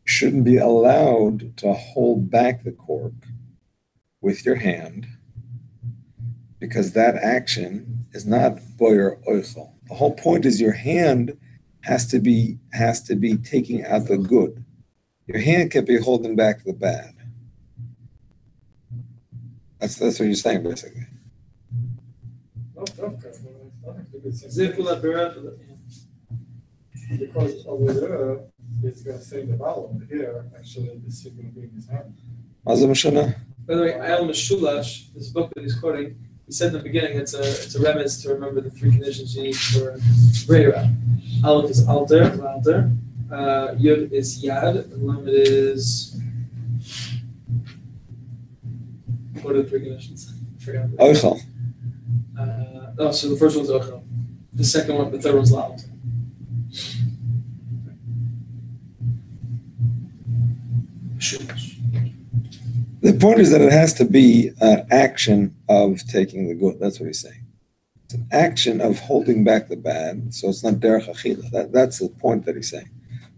[SPEAKER 1] You shouldn't be allowed to hold back the cork with your hand, because that action is not boyer oichel. The whole point is your hand has to be taking out the good. Your hand can't be holding back the bad. That's what you're saying basically.
[SPEAKER 6] זה פעולת ברירה.
[SPEAKER 2] Because over there, it's going to say the vowel. Here, actually, the seed will be in his hand.
[SPEAKER 1] מה זה משנה?
[SPEAKER 6] By the way, Ayel Meshulash, this book that he's quoting, he said in the beginning it's a remez to remember the three conditions you need for Breira. Aleph is alter, Yud is Yad, and Lamed is. What are the three conditions? I forgot.
[SPEAKER 1] Oichel.
[SPEAKER 6] So the first one's Ochel. The second one, the third one's Lamed.
[SPEAKER 1] The point is that it has to be an action of taking the good. That's what he's saying. It's an action of holding back the bad. So it's not derech achila. That's the point that he's saying.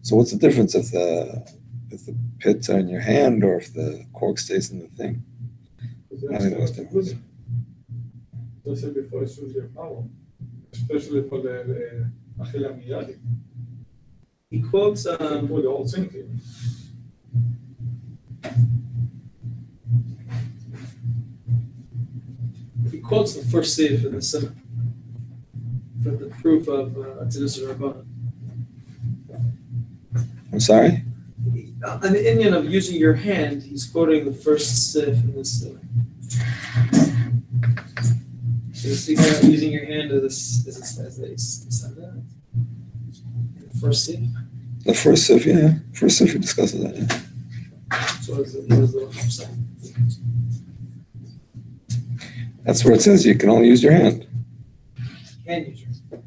[SPEAKER 1] So what's the difference if the pits are in your hand or if the cork stays in the thing? I think that's the difference.
[SPEAKER 2] As I said before, it's usually a problem, especially for the achila miyadi.
[SPEAKER 6] He quotes.
[SPEAKER 2] For the whole thing.
[SPEAKER 6] He quotes the first seif in the Siman for the proof of Atzilus Rabbanan.
[SPEAKER 1] I'm sorry?
[SPEAKER 6] On the Indian of using your hand, he's quoting the first seif in the Siman. So you speak about using your hand as the first seif.
[SPEAKER 1] The first sif, yeah. First sif discusses that, yeah.
[SPEAKER 6] So what is the upside?
[SPEAKER 1] That's where it says you can only use your hand.
[SPEAKER 6] Can use your hand.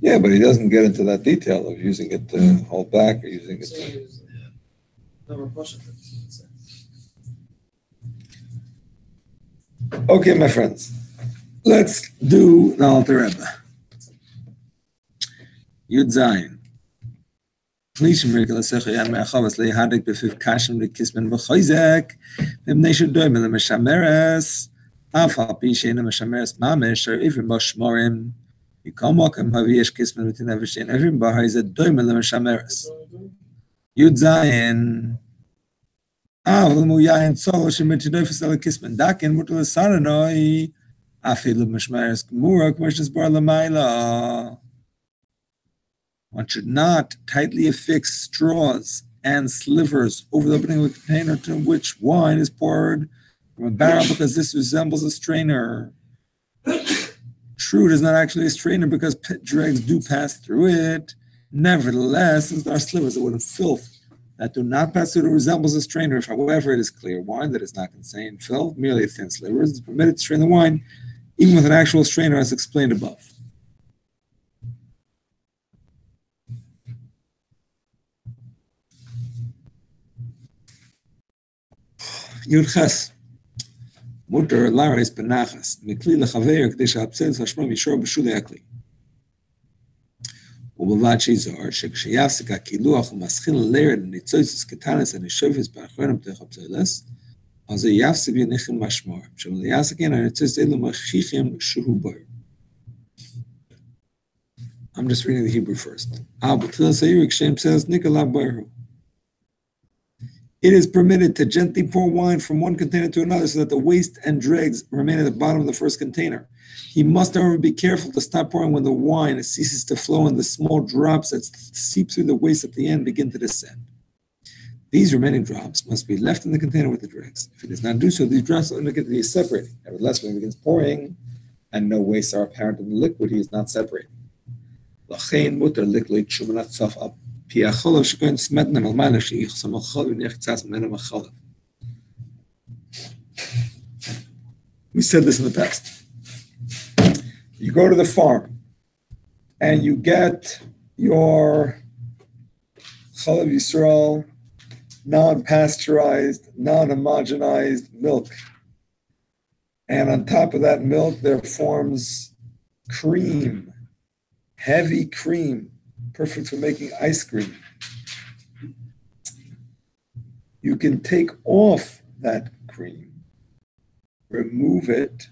[SPEAKER 1] Yeah, but he doesn't get into that detail of using it to hold back or using it to... Okay, my friends. Let's do the Alter Rebbe. Yud Zayin. Please miracle Sechayan Me'achavas Le'Hadik B'Fiv Kashem L'Kismen V'Choizek V'Bnei Sh'Doim L'Meshameres Af Al Pi She'ena Meshameres Mamesh Or Ivrim Bo Shmorim Yikom Mokem Havi Yesh Kismen V'Tin Avshein Ivrim Bo Ha'izet Doim L'Meshameres Yud Zayin Av L'Mu Yayin Tzol She'Met Sh'Doifes L'Kismen Dakin Mutal Saranoi One should not tightly affix straws and slivers over the opening of a container to which wine is poured from a barrel, because this resembles a strainer. True, it is not actually a strainer because pit dregs do pass through it. Nevertheless, since there are slivers that would filth that do not pass through, it resembles a strainer. If, however, it is clear wine that does not contain filth, merely thin slivers, it is permitted to strain the wine, even with an actual strainer, as explained above. Yudches. Mutter laris benachas mikli lechaver k'dei shehabtzil hashma mishor b'shulei hakli. ובלבד שיזהר שכשיפסיק הקילוח ומסחיל לרד ניצוצס קטנס הנשופס באחרונים תוך הפצלס, אז זה יפסיק יניחים משמעם, אבל יעסק אין הניצוצס אלו מכיחים שהוא בר. I'm just reading the Hebrew first. It is permitted to gently pour wine from one container to another so that the waste and dregs remain at the bottom of the first container. He must, however, be careful to stop pouring when the wine ceases to flow and the small drops that seep through the waste at the end begin to descend. These remaining drops must be left in the container with the dregs. If he does not do so, these drops will indicate that he is separating. Nevertheless, when he begins pouring and no wastes are apparent in the liquid, he is not separating. We said this in the past. You go to the farm and you get your Chalav Yisrael non-pasteurized, non-homogenized milk. And on top of that milk, there forms cream, heavy cream, perfect for making ice cream. You can take off that cream, remove it,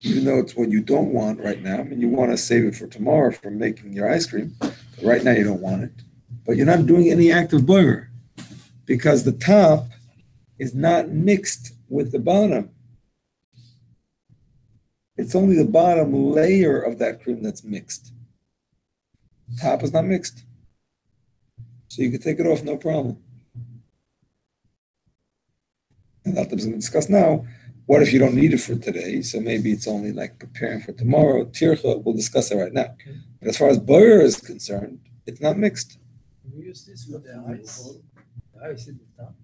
[SPEAKER 1] even though it's what you don't want right now, and you want to save it for tomorrow for making your ice cream. But right now you don't want it. But you're not doing any active boiler because the top is not mixed with the bottom. It's only the bottom layer of that cream that's mixed. Top is not mixed. So you can take it off, no problem. And that's what I'm going to discuss now. What if you don't need it for today? So maybe it's only like preparing for tomorrow. Tircha, we'll discuss it right now. Okay. But as far as boiler is concerned, it's not mixed.
[SPEAKER 5] Can we use this with the ice? The ice in the top?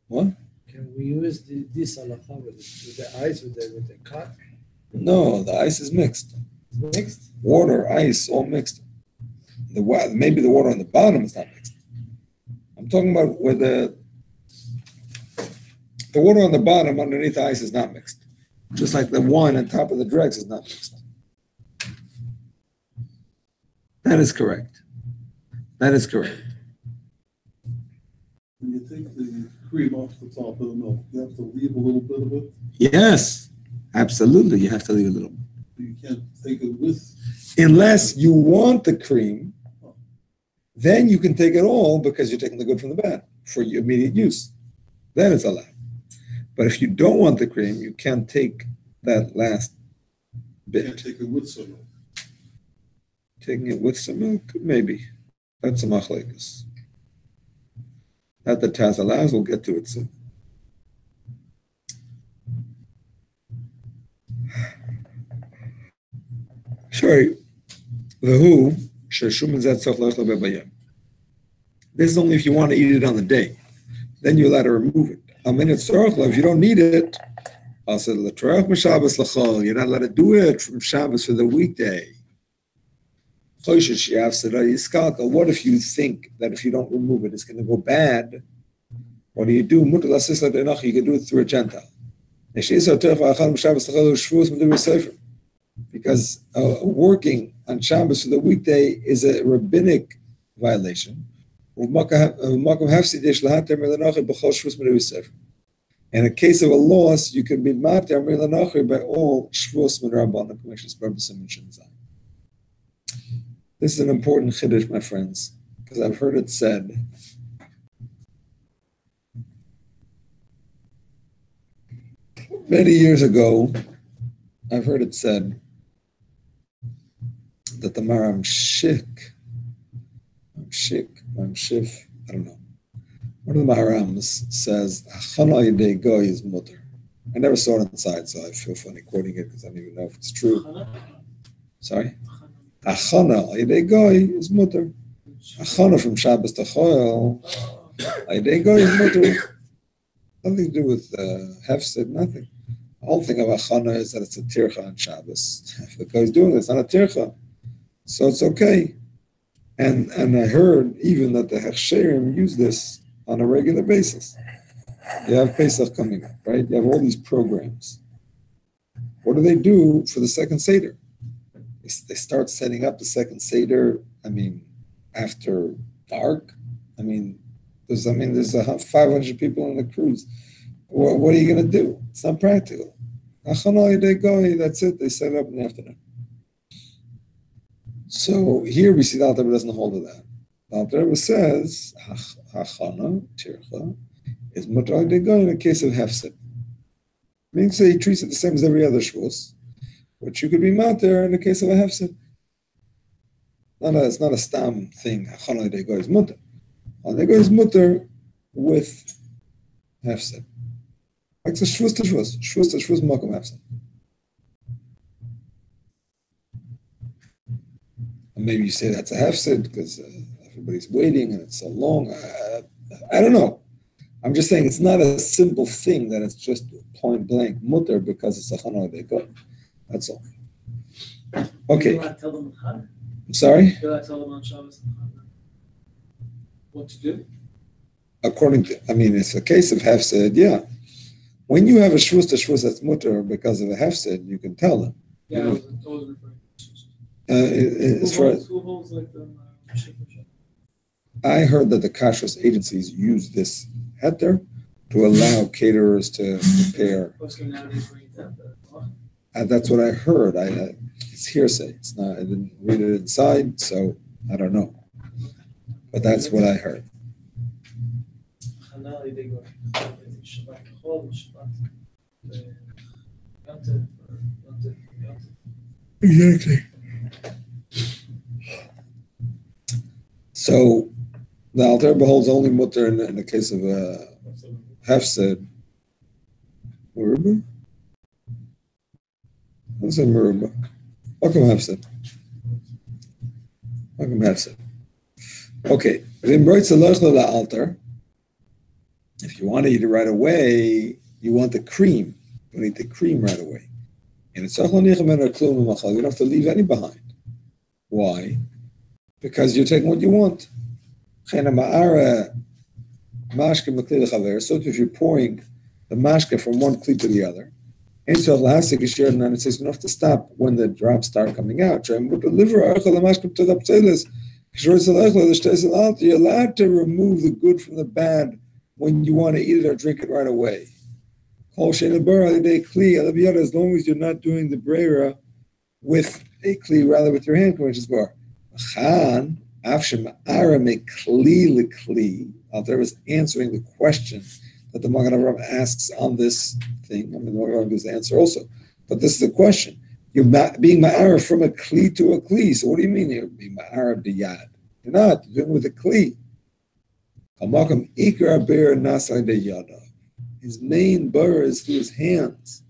[SPEAKER 1] What?
[SPEAKER 5] Can we use this halacha with the ice, with the cut?
[SPEAKER 1] No, the ice is mixed.
[SPEAKER 5] It's mixed?
[SPEAKER 1] Water, ice, all mixed. Maybe the water on the bottom is not mixed. I'm talking about where the water on the bottom underneath the ice is not mixed. Just like the wine on top of the dregs is not mixed. That is correct. That is correct.
[SPEAKER 7] When you take the cream off the top of the milk, you have to leave a little bit of it.
[SPEAKER 1] Yes, absolutely. You have to leave a little.
[SPEAKER 7] You can't take it with.
[SPEAKER 1] Unless you want the cream, then you can take it all because you're taking the good from the bad for your immediate use. Then it's allowed. But if you don't want the cream, you can't take that last bit.
[SPEAKER 7] You can't take it with some milk.
[SPEAKER 1] Taking it with some milk, maybe. That's a machlekes. That the Taz allows, we'll get to it soon. Sorry. This is only if you want to eat it on the day. Then you're allowed to remove it. If you don't need it, you're not allowed to do it from Shabbos for the weekday. What if you think that if you don't remove it, it's going to go bad? What do? You can do it through a Gentile. Because working on Shabbos for the weekday is a rabbinic violation. In a case of a loss, you can be mater by all shvus midrabanan commissions purpose and mentions. This is an important chiddush, my friends, because I've heard it said. Many years ago, I've heard it said that the Maram Shif, I don't know. One of the Maharams says, "Achana yedei goy is mutter." I never saw it inside, so I feel funny quoting it because I don't even know if it's true. Sorry? Achana yedei goy is mutter. Achana from Shabbos to Choil, yedei goy is mutter. Nothing to do with Hefsid, nothing. The whole thing of Achana is that it's a tircha on Shabbos. If the guy's doing it, it's not a tircha, so it's okay. And I heard even that the Hechsherim use this on a regular basis. You have Pesach coming up, right? You have all these programs. What do they do for the second Seder? They start setting up the second Seder, after dark. There's 500 people on the cruise. What are you going to do? It's not practical. They go, that's it. They set it up in the afternoon. So here we see the Alter Rebbe doesn't hold to that. The Alter Rebbe says, Hachana, Tircha, is mutar de go in a case of hefset. Means that he treats it the same as every other Shabbos, but you could be mater in the case of a hefset. It's not a stam thing. Hachana de go is mutar. Hachana de go is mutar with hefset. Like the Shabbos to Shabbos. Shabbos to Shabbos makom hefset. And maybe you say that's a hefset because everybody's waiting and it's so long. I don't know. I'm just saying it's not a simple thing that it's just point blank mutter because it's a chana de go. That's all. Okay.
[SPEAKER 6] You're not tell them
[SPEAKER 1] I'm sorry?
[SPEAKER 6] You're not tell them on Shabbos what to do?
[SPEAKER 1] According to, it's a case of hefset, yeah. When you have a shvus to shvus that's mutter because of a hefset, you can tell them.
[SPEAKER 6] Yeah, I was referring to. Who holds like the
[SPEAKER 1] I heard that the kashrus agencies use this heter to allow caterers to prepare. That's what I heard. It's hearsay. It's not. I didn't read it inside, so I don't know. But that's what I heard. Exactly. So the Alter Rebbe holds only mutter in the case of a hefsed. Merubah? I say merubah. Welcome hefsed. Welcome hefsed. Okay. If you want to eat it right away, you want the cream. You want to eat the cream right away. And it's you don't have to leave any behind. Why? Because you're taking what you want. So if you're pouring the mashke from one kli to the other, and it says you don't have to stop when the drops start coming out. You're allowed to remove the good from the bad when you want to eat it or drink it right away. As long as you're not doing the breira with a kli, rather with your hand, which is bar. Alter was answering the question that the Magen Avraham asks on this thing. The Magen Avraham gives the answer also. But this is the question. You're being ma'ara from a kli to a kli. So what do you mean you're being ma'ara b'yad? You're not. You're doing it with a kli. His main bar is through his hands.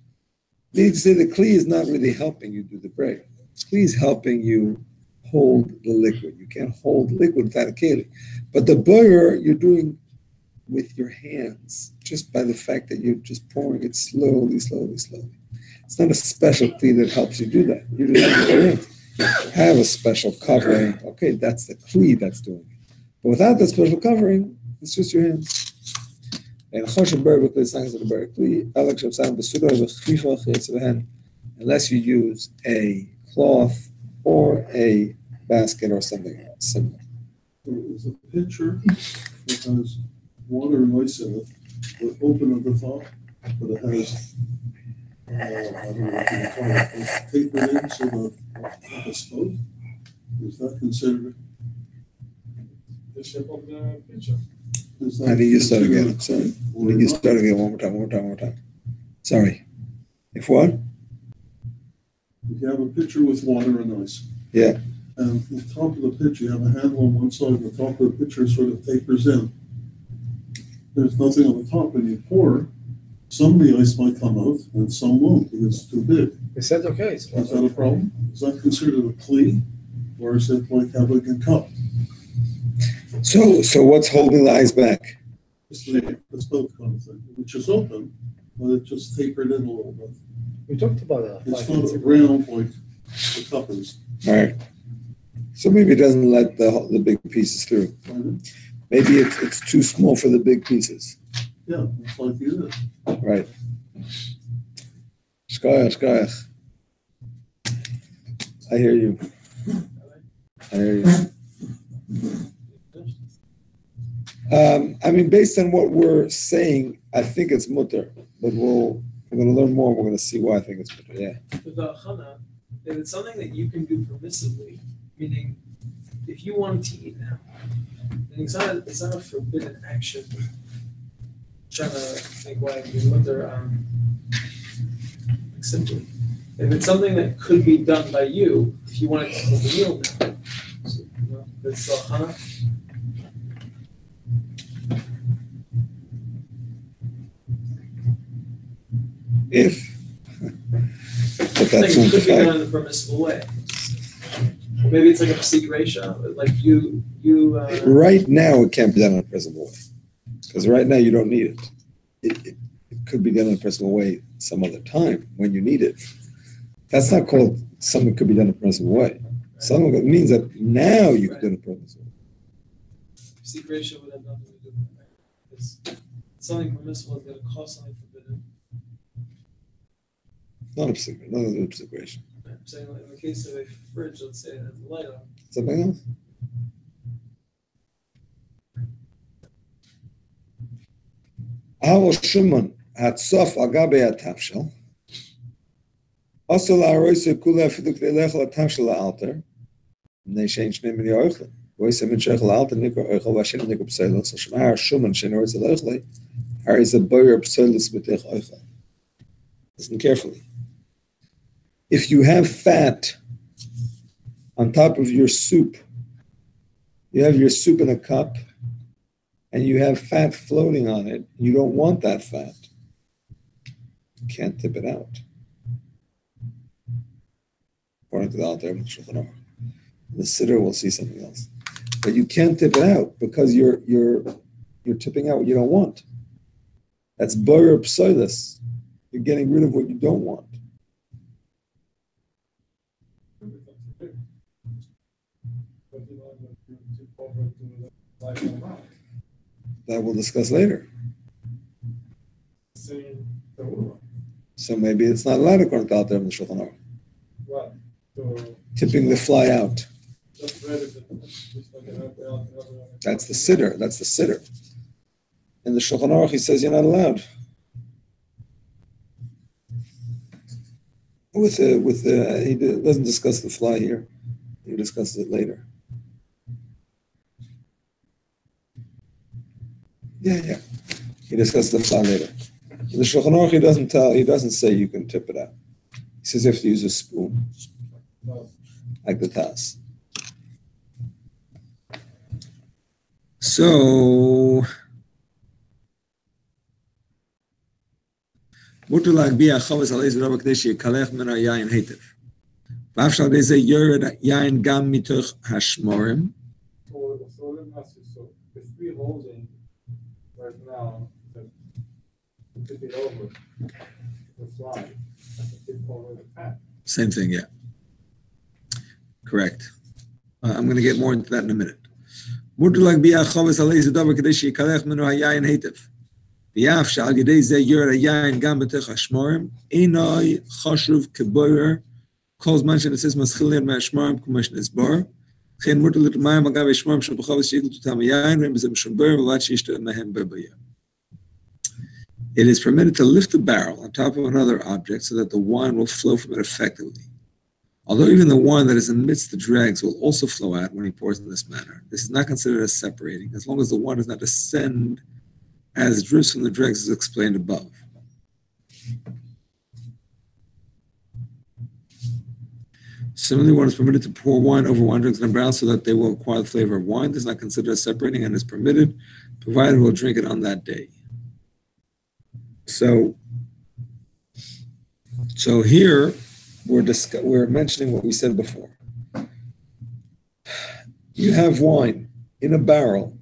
[SPEAKER 1] Meaning to say the kli is not really helping you do the break. Kli is helping you hold the liquid. You can't hold liquid without a keli. But the bar you're doing with your hands, just by the fact that you're just pouring it slowly, slowly, slowly. It's not a special kli that helps you do that. You just have a special covering. Okay, that's the kli that's doing it. But without that special covering, it's just your hands. Unless you use a cloth or a basket or something similar.
[SPEAKER 7] There's a pitcher that has water and ice in it, but open at the top, but it has, I don't know what you call it, it's tapered in so the top is smooth. Is that considered?
[SPEAKER 2] The shape of the pitcher.
[SPEAKER 1] I think you start again. Sorry. I think you start again one more time. Sorry. If what?
[SPEAKER 7] If you have a pitcher with water and ice.
[SPEAKER 1] Yeah.
[SPEAKER 7] And the top of the pitcher, you have a handle on one side, the top of the pitcher sort of tapers in. There's nothing on the top, and you pour, some of the ice might come out, and some won't, because it's too big.
[SPEAKER 5] They said, okay.
[SPEAKER 7] Is that a problem? Is that considered a plea, or is it like having a cup?
[SPEAKER 1] So what's holding the ice back?
[SPEAKER 7] It's the spout kind of thing, which is open, but it just tapered in a little bit.
[SPEAKER 5] We talked about that.
[SPEAKER 7] It's not round like the cup is.
[SPEAKER 1] All right. So maybe it doesn't let the big pieces through.
[SPEAKER 7] Right?
[SPEAKER 1] Maybe it's too small for the big pieces.
[SPEAKER 7] Yeah, it's like it is.
[SPEAKER 1] Right. Shkoyach. I hear you. I mean, based on what we're saying, I think it's mutter, but we're going to learn more. We're going to see why I think it's mutter. Yeah.
[SPEAKER 6] With the achana, if it's something that you can do permissively, meaning if you wanted to eat now, then it's not a forbidden action. I'm trying to think why I can mutter simply. If it's something that could be done by you, if you wanted to make a meal now, so, it's the achana.
[SPEAKER 1] But that's
[SPEAKER 6] It could be
[SPEAKER 1] not
[SPEAKER 6] done in a permissible way. Maybe it's like a psik ratio, like you.
[SPEAKER 1] Right now, it can't be done in a principal way, because right now you don't need it. It could be done in a principal way some other time when you need it. That's not called something could be done in a principal way. Something that means that now you can do it in a principal way.
[SPEAKER 6] Psik ratio would have nothing to do with it, right? Because something permissible is going to cost something forbidden.
[SPEAKER 1] Not a psik ratio.
[SPEAKER 6] I'm saying, like in the case of a fridge, let's say it has a light on.
[SPEAKER 1] Something else? Our Siman had sof agabe atafshel. Also la roise kula fiduk lelech la tafshel alter. Ne change name the oichle. Roise min shech la alter nikor oichel vashin nikor pselos. So shmar Siman shen roise lechle. Har is a boyer pselos betech oichel. Listen carefully. If you have fat on top of your soup, you have your soup in a cup, and you have fat floating on it, you don't want that fat. You can't tip it out. According to the Alter of the Shulchan Aruch. The sitter will see something else. But you can't tip it out because you're tipping out what you don't want. That's boyer psoilus. You're getting rid of what you don't want. That we'll discuss later. So maybe it's not allowed according to Alter in the Shulchan Aruch. Tipping the fly out. That's the sitter. That's the sitter. In the Shulchan Aruch, he says you're not allowed. He doesn't discuss the fly here. He discusses it later. Yeah. He discusses the fly later. In the Shulchan Aruch, he doesn't say you can tip it out. He says you have to use a spoon, like the tas. So, mutter להגביה חומץ על איזה רבה כדי שיקלח ממנו היין היטב. ואף שעל איזה יורד יין גם מתוך השמורים. Same thing, yeah. Correct. I'm going to get more into that in a minute. Mutter להגביה חומץ על איזה רבה כדי שיקלח ממנו היין היטב. ואף שעל ידי זה יורד היין גם בתוך השמורים, אינו חשוב כבורר, כל זמן שנסיס מסחילים מהשמורים כמו שנסבור, לכן מותר למים אגב השמורים שבחוב שיקלט אותם היין, ואין בזה משום בורר, ולעד שישתו מהם בבויר. It is permitted to lift the barrel on top of another object so that the wine will flow from it effectively. Although even the wine that is amidst the dregs will also flow out when he pours in this manner. This is not considered as separating, as long as the wine does not descend as drips from the dregs as explained above. Similarly, one is permitted to pour wine over wine drinks in a barrel so that they will acquire the flavor of wine. This is not considered as separating and is permitted, provided we'll drink it on that day. So here we're mentioning what we said before. You have wine in a barrel.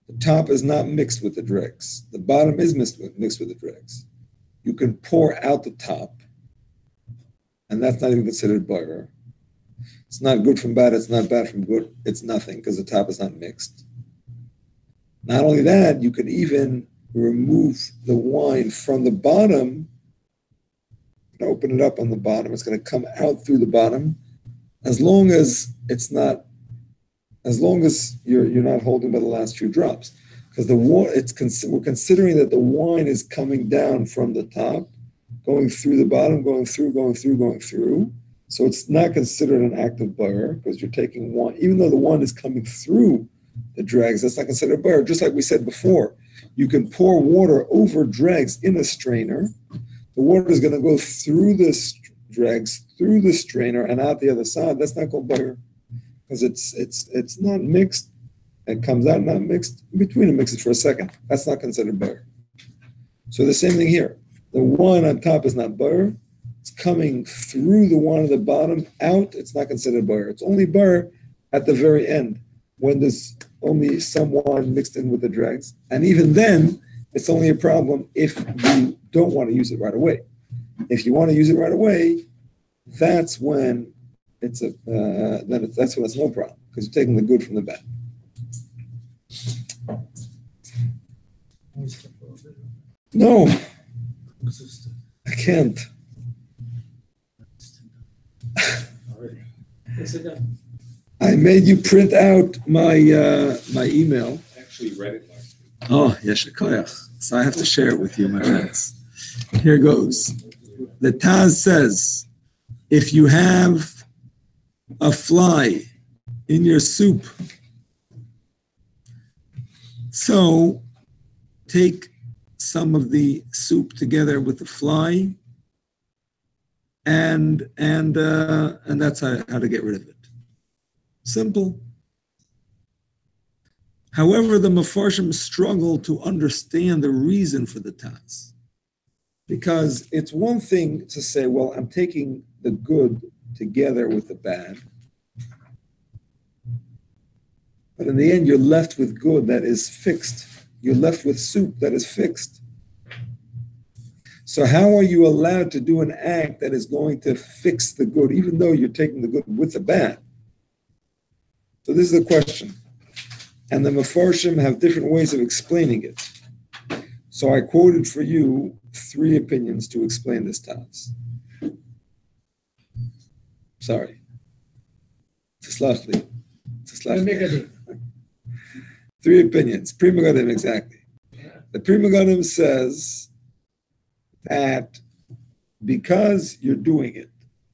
[SPEAKER 1] The top is not mixed with the dregs. The bottom is mixed with the dregs. You can pour out the top, and that's not even considered boirer. It's not good from bad, it's not bad from good, it's nothing because the top is not mixed. Not only that, you could even remove the wine from the bottom, open it up on the bottom, it's going to come out through the bottom, as long as you're not holding by the last few drops. Because we're considering that the wine is coming down from the top, going through the bottom, going through. So it's not considered an active boirer because you're taking wine, even though the wine is coming through the dregs, that's not considered a boirer. Just like we said before, you can pour water over dregs in a strainer. The water is going to go through the dregs, through the strainer, and out the other side. That's not called boirer because it's not mixed. It comes out not mixed. In between it mixes for a second. That's not considered boirer. So the same thing here. The wine on top is not boirer. It's coming through the wine at the bottom, out. It's not considered boirer. It's only boirer at the very end when there's only some wine mixed in with the dregs. And even then, it's only a problem if you don't want to use it right away. If you want to use it right away, that's when that's when it's no problem because you're taking the good from the bad. No, I can't. I made you print out my email.
[SPEAKER 4] I actually read it last week.
[SPEAKER 1] Oh, yes, so I have to share it with you, my friends. Here goes. The Taz says, if you have a fly in your soup, so take some of the soup together with the fly, and that's how to get rid of it. Simple. However, the Mefarshim struggle to understand the reason for the Taz. Because it's one thing to say, well, I'm taking the good together with the bad. But in the end, you're left with good that is fixed. You're left with soup that is fixed. So how are you allowed to do an act that is going to fix the good, even though you're taking the good with the bad? So this is the question. And the Mefarshim have different ways of explaining it. So I quoted for you 3 opinions to explain this Taz. Sorry. Tslach li. 3 opinions. Pri Megadim, exactly. The Pri Megadim says that because you're doing it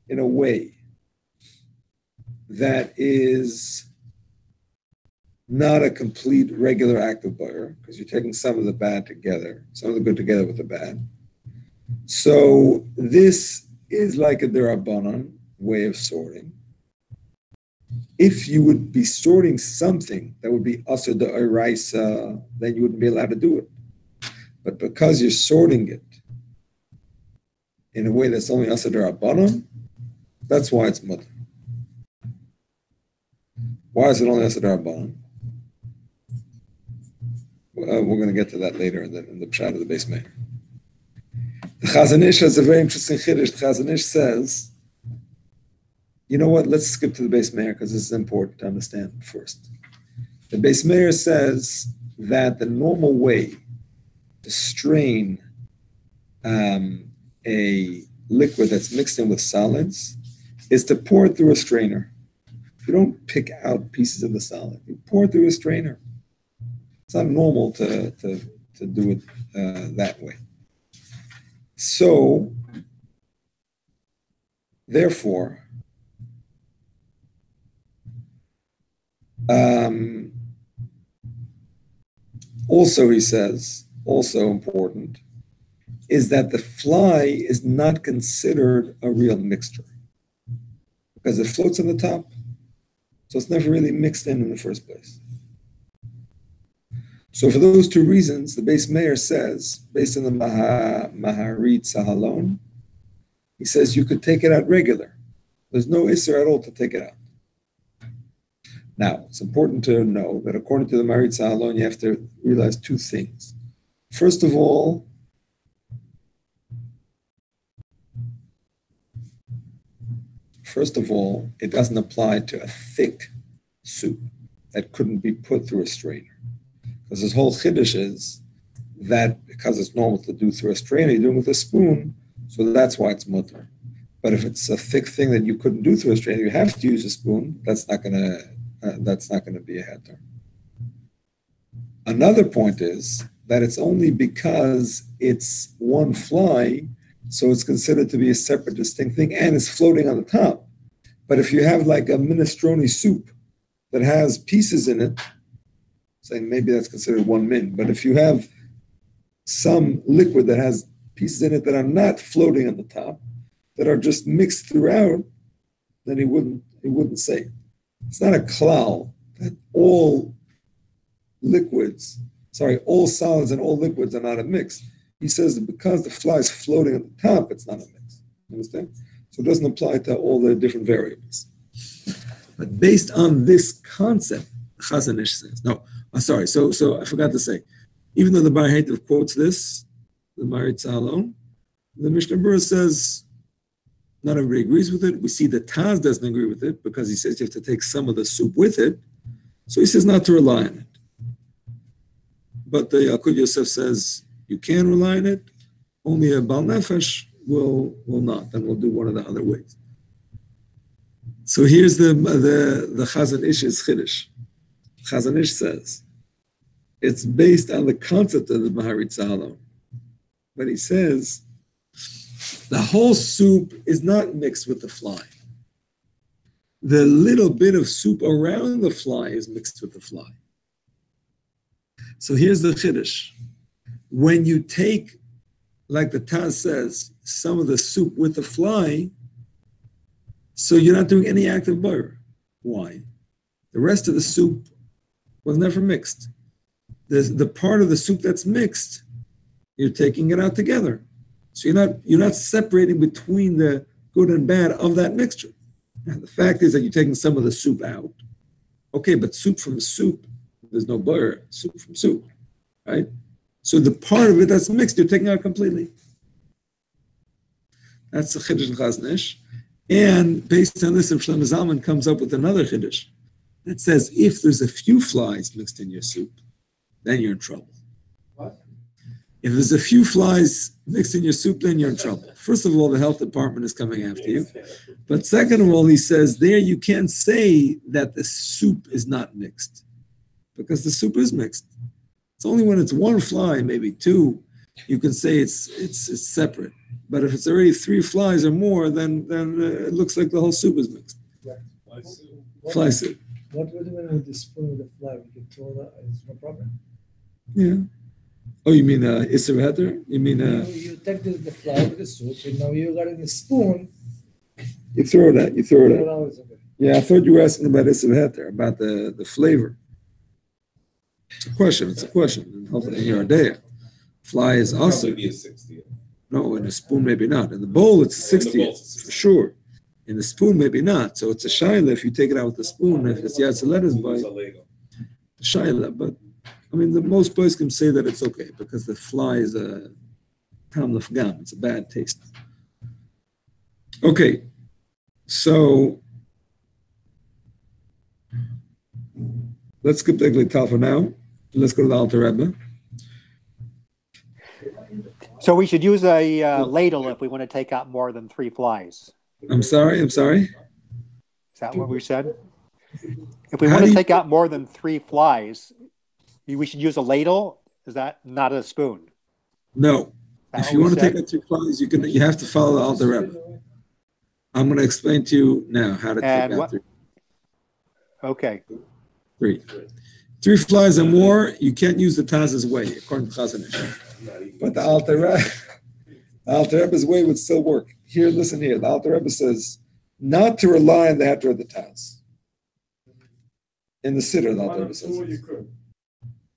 [SPEAKER 1] in a way that is not a complete regular act of boirer, because you're taking some of the bad together, some of the good together with the bad. So this is like a derabanan way of sorting. If you would be sorting something that would be asur d'oraisa, then you wouldn't be allowed to do it. But because you're sorting it in a way that's only asur d'rabanan, that's why it's mutter. Why is it only asur d'rabanan? We're going to get to that later in the pshat of the Beis Meir. The Chazon Ish has a very interesting chiddush. The Chazon Ish says, you know what, let's skip to the Beis Meir because this is important to understand first. The Beis Meir says that the normal way to strain a liquid that's mixed in with solids is to pour it through a strainer. You don't pick out pieces of the solid. You pour it through a strainer. It's not normal to do it that way. So, therefore, also he says, also important, is that the fly is not considered a real mixture. because it floats on the top. So it's never really mixed in the first place. So for those two reasons, the base mayor says, based on the Maharit Sahalon, he says you could take it out regular. There's no Isser at all to take it out. Now, it's important to know that according to the Maharit Sahalon, you have to realize two things. First of all, it doesn't apply to a thick soup that couldn't be put through a strainer. Because this whole chiddush is that because it's normal to do through a strainer, you do it with a spoon, so that's why it's mutter. But if it's a thick thing that you couldn't do through a strainer, you have to use a spoon. That's not gonna be a heter. Another point is that it's only because it's one fly, so it's considered to be a separate, distinct thing, and it's floating on the top. But if you have like a minestrone soup that has pieces in it, saying maybe that's considered one min. But if you have some liquid that has pieces in it that are not floating on the top, that are just mixed throughout, then he wouldn't say it. It's not a klal that all solids and all liquids are not a mix. He says that because the fly is floating on the top, it's not a mix. Understand? So it doesn't apply to all the different variables. But based on this concept, Chazon Ish says, so I forgot to say, even though the Bar Hativ quotes this, the Maharit Sahalon, the Mishnah Berurah says, not everybody agrees with it. We see that Taz doesn't agree with it because he says you have to take some of the soup with it. So he says not to rely on it. But the Yalkut Yosef says you can rely on it. Only a Bal Nefesh will not, and we'll do one of the other ways. So here's the Chazon Ish's Chiddush. Chazon Ish says it's based on the concept of the Maharit Sahalon. But he says the whole soup is not mixed with the fly. The little bit of soup around the fly is mixed with the fly. So here's the Chiddush. When you take, like the Taz says, some of the soup with the fly, so you're not doing any active boyer. Why? The rest of the soup was never mixed. The part of the soup that's mixed, you're taking it out together. So you're not separating between the good and bad of that mixture. Now, the fact is that you're taking some of the soup out. Okay, but soup from soup, there's no boyer. Soup from soup, right? So the part of it that's mixed, you're taking out completely. That's the Chiddush Chazon Ish. And based on this, Shlomo Zalman comes up with another Chiddush that says if there's a few flies mixed in your soup, then you're in trouble.
[SPEAKER 2] What?
[SPEAKER 1] If there's a few flies mixed in your soup, then you're in trouble. First of all, the health department is coming after you. But second of all, he says there you can't say that the soup is not mixed because the soup is mixed. It's only when it's one fly, maybe two, you can say it's separate. But if it's already three flies or more, then it looks like the whole soup is mixed. Fly soup.
[SPEAKER 5] What would you do with the spoon with the fly? We can throw that, it's no problem.
[SPEAKER 1] Yeah. Oh, you mean Isser Heter? You mean
[SPEAKER 5] you take the fly with the soup, and now you got in the spoon.
[SPEAKER 1] You throw it out.
[SPEAKER 5] Okay.
[SPEAKER 1] Yeah, I thought you were asking about Isser Heter, about the flavor. It's a question. In your day, fly is awesome.
[SPEAKER 4] Probably be a 60.
[SPEAKER 1] No, in a spoon maybe not. In the bowl it's a 60 for sure. In the spoon maybe not. So it's a shaila if you take it out with the spoon. If it's lettuce by shaila, but I mean the most boys can say that it's okay because the fly is a tam lefgam. It's a bad taste. Okay, so let's skip the Glital for now. Let's go to the Alter Rebbe.
[SPEAKER 3] So we should use a ladle if we want to take out more than 3 flies.
[SPEAKER 1] I'm sorry.
[SPEAKER 3] Is that what we said? If we want to take out more than 3 flies, we should use a ladle? Is that not a spoon?
[SPEAKER 1] No. If you want to take out 3 flies, you have to follow the Alter Rebbe. I'm going to explain to you now how to take out 3.
[SPEAKER 3] Okay.
[SPEAKER 1] 3 flies or more, you can't use the Taz's way, according to Chazon Ish. But the Alter Rebbe's way would still work. Here, listen here. The Alter Rebbe says, not to rely on the heter of the Taz. In the Siddur, the Alter Rebbe says.
[SPEAKER 2] You could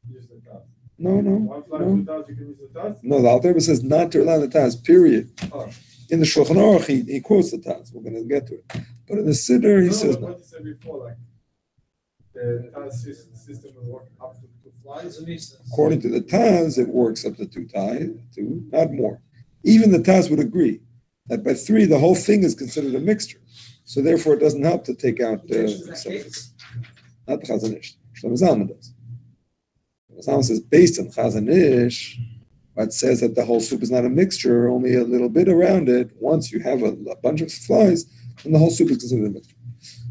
[SPEAKER 2] use the Taz.
[SPEAKER 1] No.
[SPEAKER 2] One fly with the Taz, you can use the Taz?
[SPEAKER 1] No, the Alter Rebbe says not to rely on the Taz, period.
[SPEAKER 2] Oh.
[SPEAKER 1] In the Shulchan Aruch, he quotes the Taz. We're going to get to it. But in the Siddur, he says no.
[SPEAKER 2] What you said before, like the Taz system will work up to 2 flies.
[SPEAKER 1] According to the Taz, it works up to 2, not more. Even the Taz would agree that by 3, the whole thing is considered a mixture. So therefore, it doesn't help to take out not the Chazon Ish. Shlomo Zalman does. Shlomo Zalman says, based on Chazon Ish, but says that the whole soup is not a mixture, only a little bit around it. Once you have a bunch of flies, then the whole soup is considered a mixture.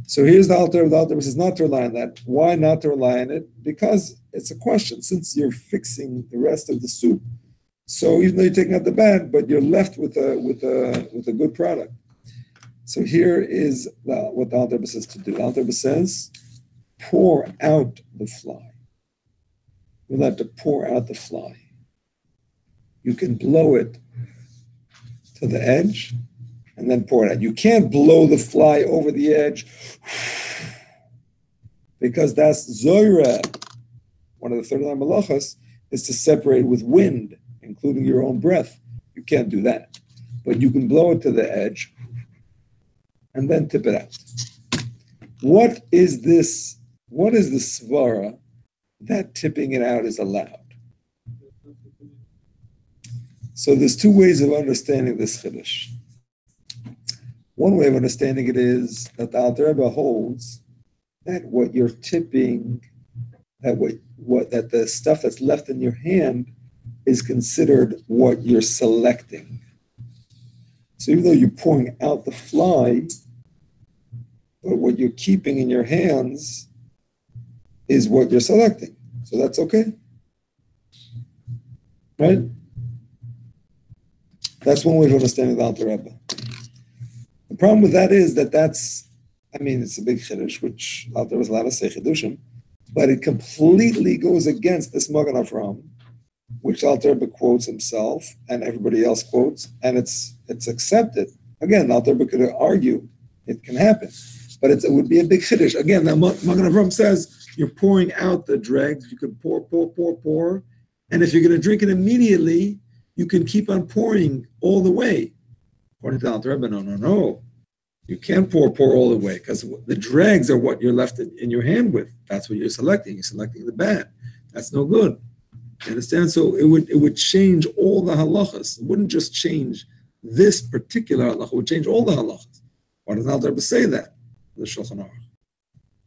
[SPEAKER 1] So here's the Alter Rebbe says not to rely on that. Why not to rely on it? Because it's a question. Since you're fixing the rest of the soup, so even though you're taking out the bad, but you're left with a good product. So here is what the Alter Rebbe says to do. The Alter Rebbe says, pour out the fly. You'll have to pour out the fly. You can blow it to the edge and then pour it out. You can't blow the fly over the edge because that's Zoyra. One of the 39 malachas is to separate with wind, including your own breath. You can't do that. But you can blow it to the edge and then tip it out. What is this? What is the svara that tipping it out is allowed? So there's 2 ways of understanding this chiddush. One way of understanding it is that the Alter Rebbe holds that what you're tipping, that the stuff that's left in your hand is considered what you're selecting. So even though you're pouring out the fly, but what you're keeping in your hands is what you're selecting. So that's okay. Right? That's one way of understanding the Alter Rebbe. The problem with that is it's a big chiddush, which Alter Rebbe is allowed to say chidushim, but it completely goes against this Magen Avraham, which Alter Rebbe quotes himself and everybody else quotes, and it's accepted. Again, Alter Rebbe could argue it can happen, but it would be a big chiddush. Again, the Magen Avraham says you're pouring out the dregs. You can pour, and if you're going to drink it immediately, you can keep on pouring all the way. According to Alter Rebbe, no. You can't pour all the way because the dregs are what you're left in your hand with. That's what you're selecting. You're selecting the bad. That's no good. You understand? So it would change all the halachas. It wouldn't just change this particular halacha. It would change all the halachas. Why does Alter Rebbe say that? The Shulchan Aruch.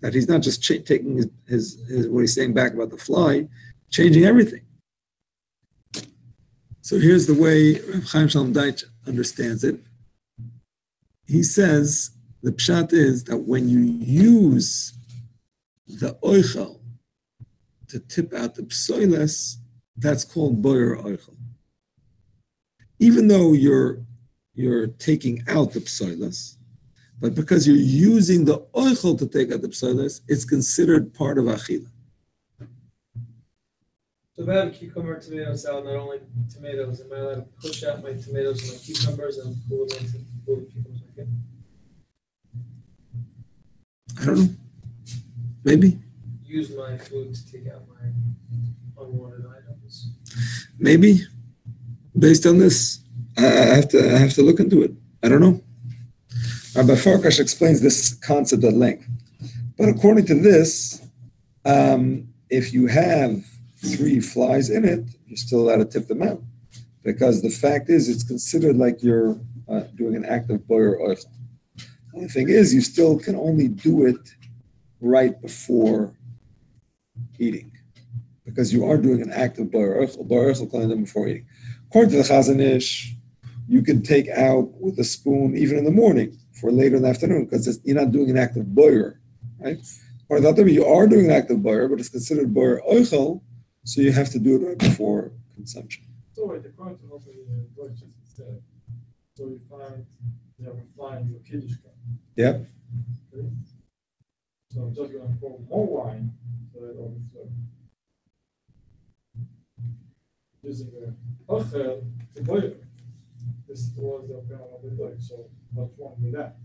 [SPEAKER 1] That he's not just taking his what he's saying back about the fly, changing everything. So here's the way Reb Chaim Shalom Deitch understands it. He says the pshat is that when you use the oichel to tip out the psoiles, that's called boyer oichel. Even though you're taking out the psoiles, but because you're using the oichel to take out the psoiles, it's considered part of achila.
[SPEAKER 6] So if I have a cucumber tomato salad, not only tomatoes, am I allowed to push out my tomatoes and my cucumbers and pull them into the cucumbers back in?
[SPEAKER 1] I don't know. Maybe.
[SPEAKER 6] Use my food to take out my unwanted items.
[SPEAKER 1] Maybe. Based on this, I have to look into it. I don't know. Rabbi Farkash explains this concept at length. But according to this, if you have 3 flies in it, you're still allowed to tip them out. Because the fact is, it's considered like you're doing an act of boyer oichel. The thing is, you still can only do it right before eating. Because you are doing an act of boyer oichel. Boyer oichel can done before eating. According to the Chazon Ish, you can take out with a spoon even in the morning for later in the afternoon, because you're not doing an act of boyer, right? Or you are doing an act of boyer, but it's considered boyer oichel, so you have to do it right before consumption.
[SPEAKER 2] So wait, according to what we just said, so you have a fly in your kiddush cup.
[SPEAKER 1] Yep.
[SPEAKER 2] Okay? So I'm just going to pour more wine so that it overflows. Using the ochel to boil it. This was the apparent of the boil. So what's wrong with that?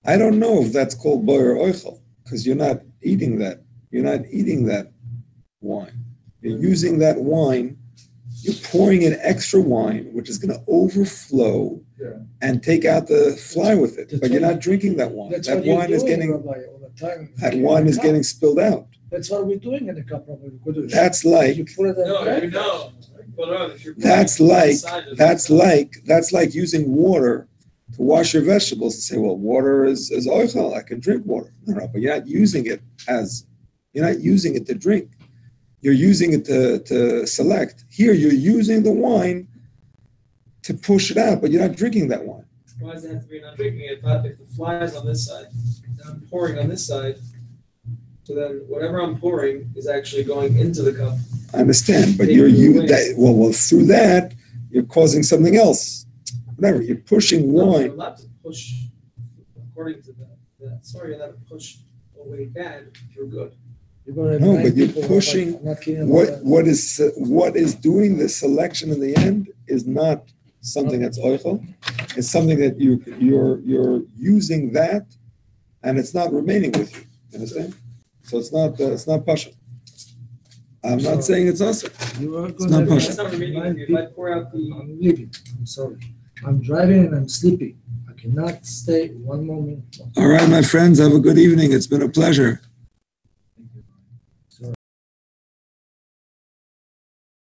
[SPEAKER 1] I don't know if that's called boyer oichel, because you're not eating that. You're not eating that wine. You're using that wine. You're pouring in extra wine, which is going to overflow and take out the fly with it. But you're not drinking that wine.
[SPEAKER 5] That's
[SPEAKER 1] That
[SPEAKER 5] what you're
[SPEAKER 1] wine is
[SPEAKER 5] doing,
[SPEAKER 1] getting
[SPEAKER 5] Rabbi, all the time.
[SPEAKER 1] that wine is getting spilled out.
[SPEAKER 5] That's what we're doing in the cup, Rabbi.
[SPEAKER 1] That's like
[SPEAKER 5] You put it in
[SPEAKER 6] No,
[SPEAKER 5] bread.
[SPEAKER 6] you know. But if you're
[SPEAKER 1] that's
[SPEAKER 6] putting it
[SPEAKER 1] like
[SPEAKER 6] inside of
[SPEAKER 1] that's like using water to wash your vegetables and say, well, water is oichel. I can drink water. No, but you're not using it to drink. You're using it to select. Here, you're using the wine to push it out, but you're not drinking that wine.
[SPEAKER 6] Why does it have to be not drinking it? If the fly is on this side, and I'm pouring on this side, so then whatever I'm pouring is actually going into the cup.
[SPEAKER 1] I understand, but
[SPEAKER 6] Taking away.
[SPEAKER 1] through that, you're causing something else. Whatever, you're pushing
[SPEAKER 6] No,
[SPEAKER 1] wine.
[SPEAKER 6] you're allowed to push, according to that. Sorry, you're allowed to push away bad if you're good.
[SPEAKER 5] You're gonna
[SPEAKER 1] No,
[SPEAKER 5] blind
[SPEAKER 1] but you're
[SPEAKER 5] people,
[SPEAKER 1] pushing
[SPEAKER 5] I'm not kidding about that.
[SPEAKER 1] what is doing the selection in the end is not something that's oichel. It's something that you're using that, and it's not remaining with you. You understand? So it's not pasha. I'm not saying it's us.
[SPEAKER 5] You are
[SPEAKER 1] not
[SPEAKER 5] gonna
[SPEAKER 1] pasha.
[SPEAKER 6] That's not remaining
[SPEAKER 5] blind
[SPEAKER 6] with you. If I
[SPEAKER 5] people.
[SPEAKER 6] pour out the,
[SPEAKER 5] I'm leaving, I'm sorry. I'm driving and I'm sleeping. I cannot stay one moment.
[SPEAKER 1] All right, my friends, have a good evening. It's been a pleasure.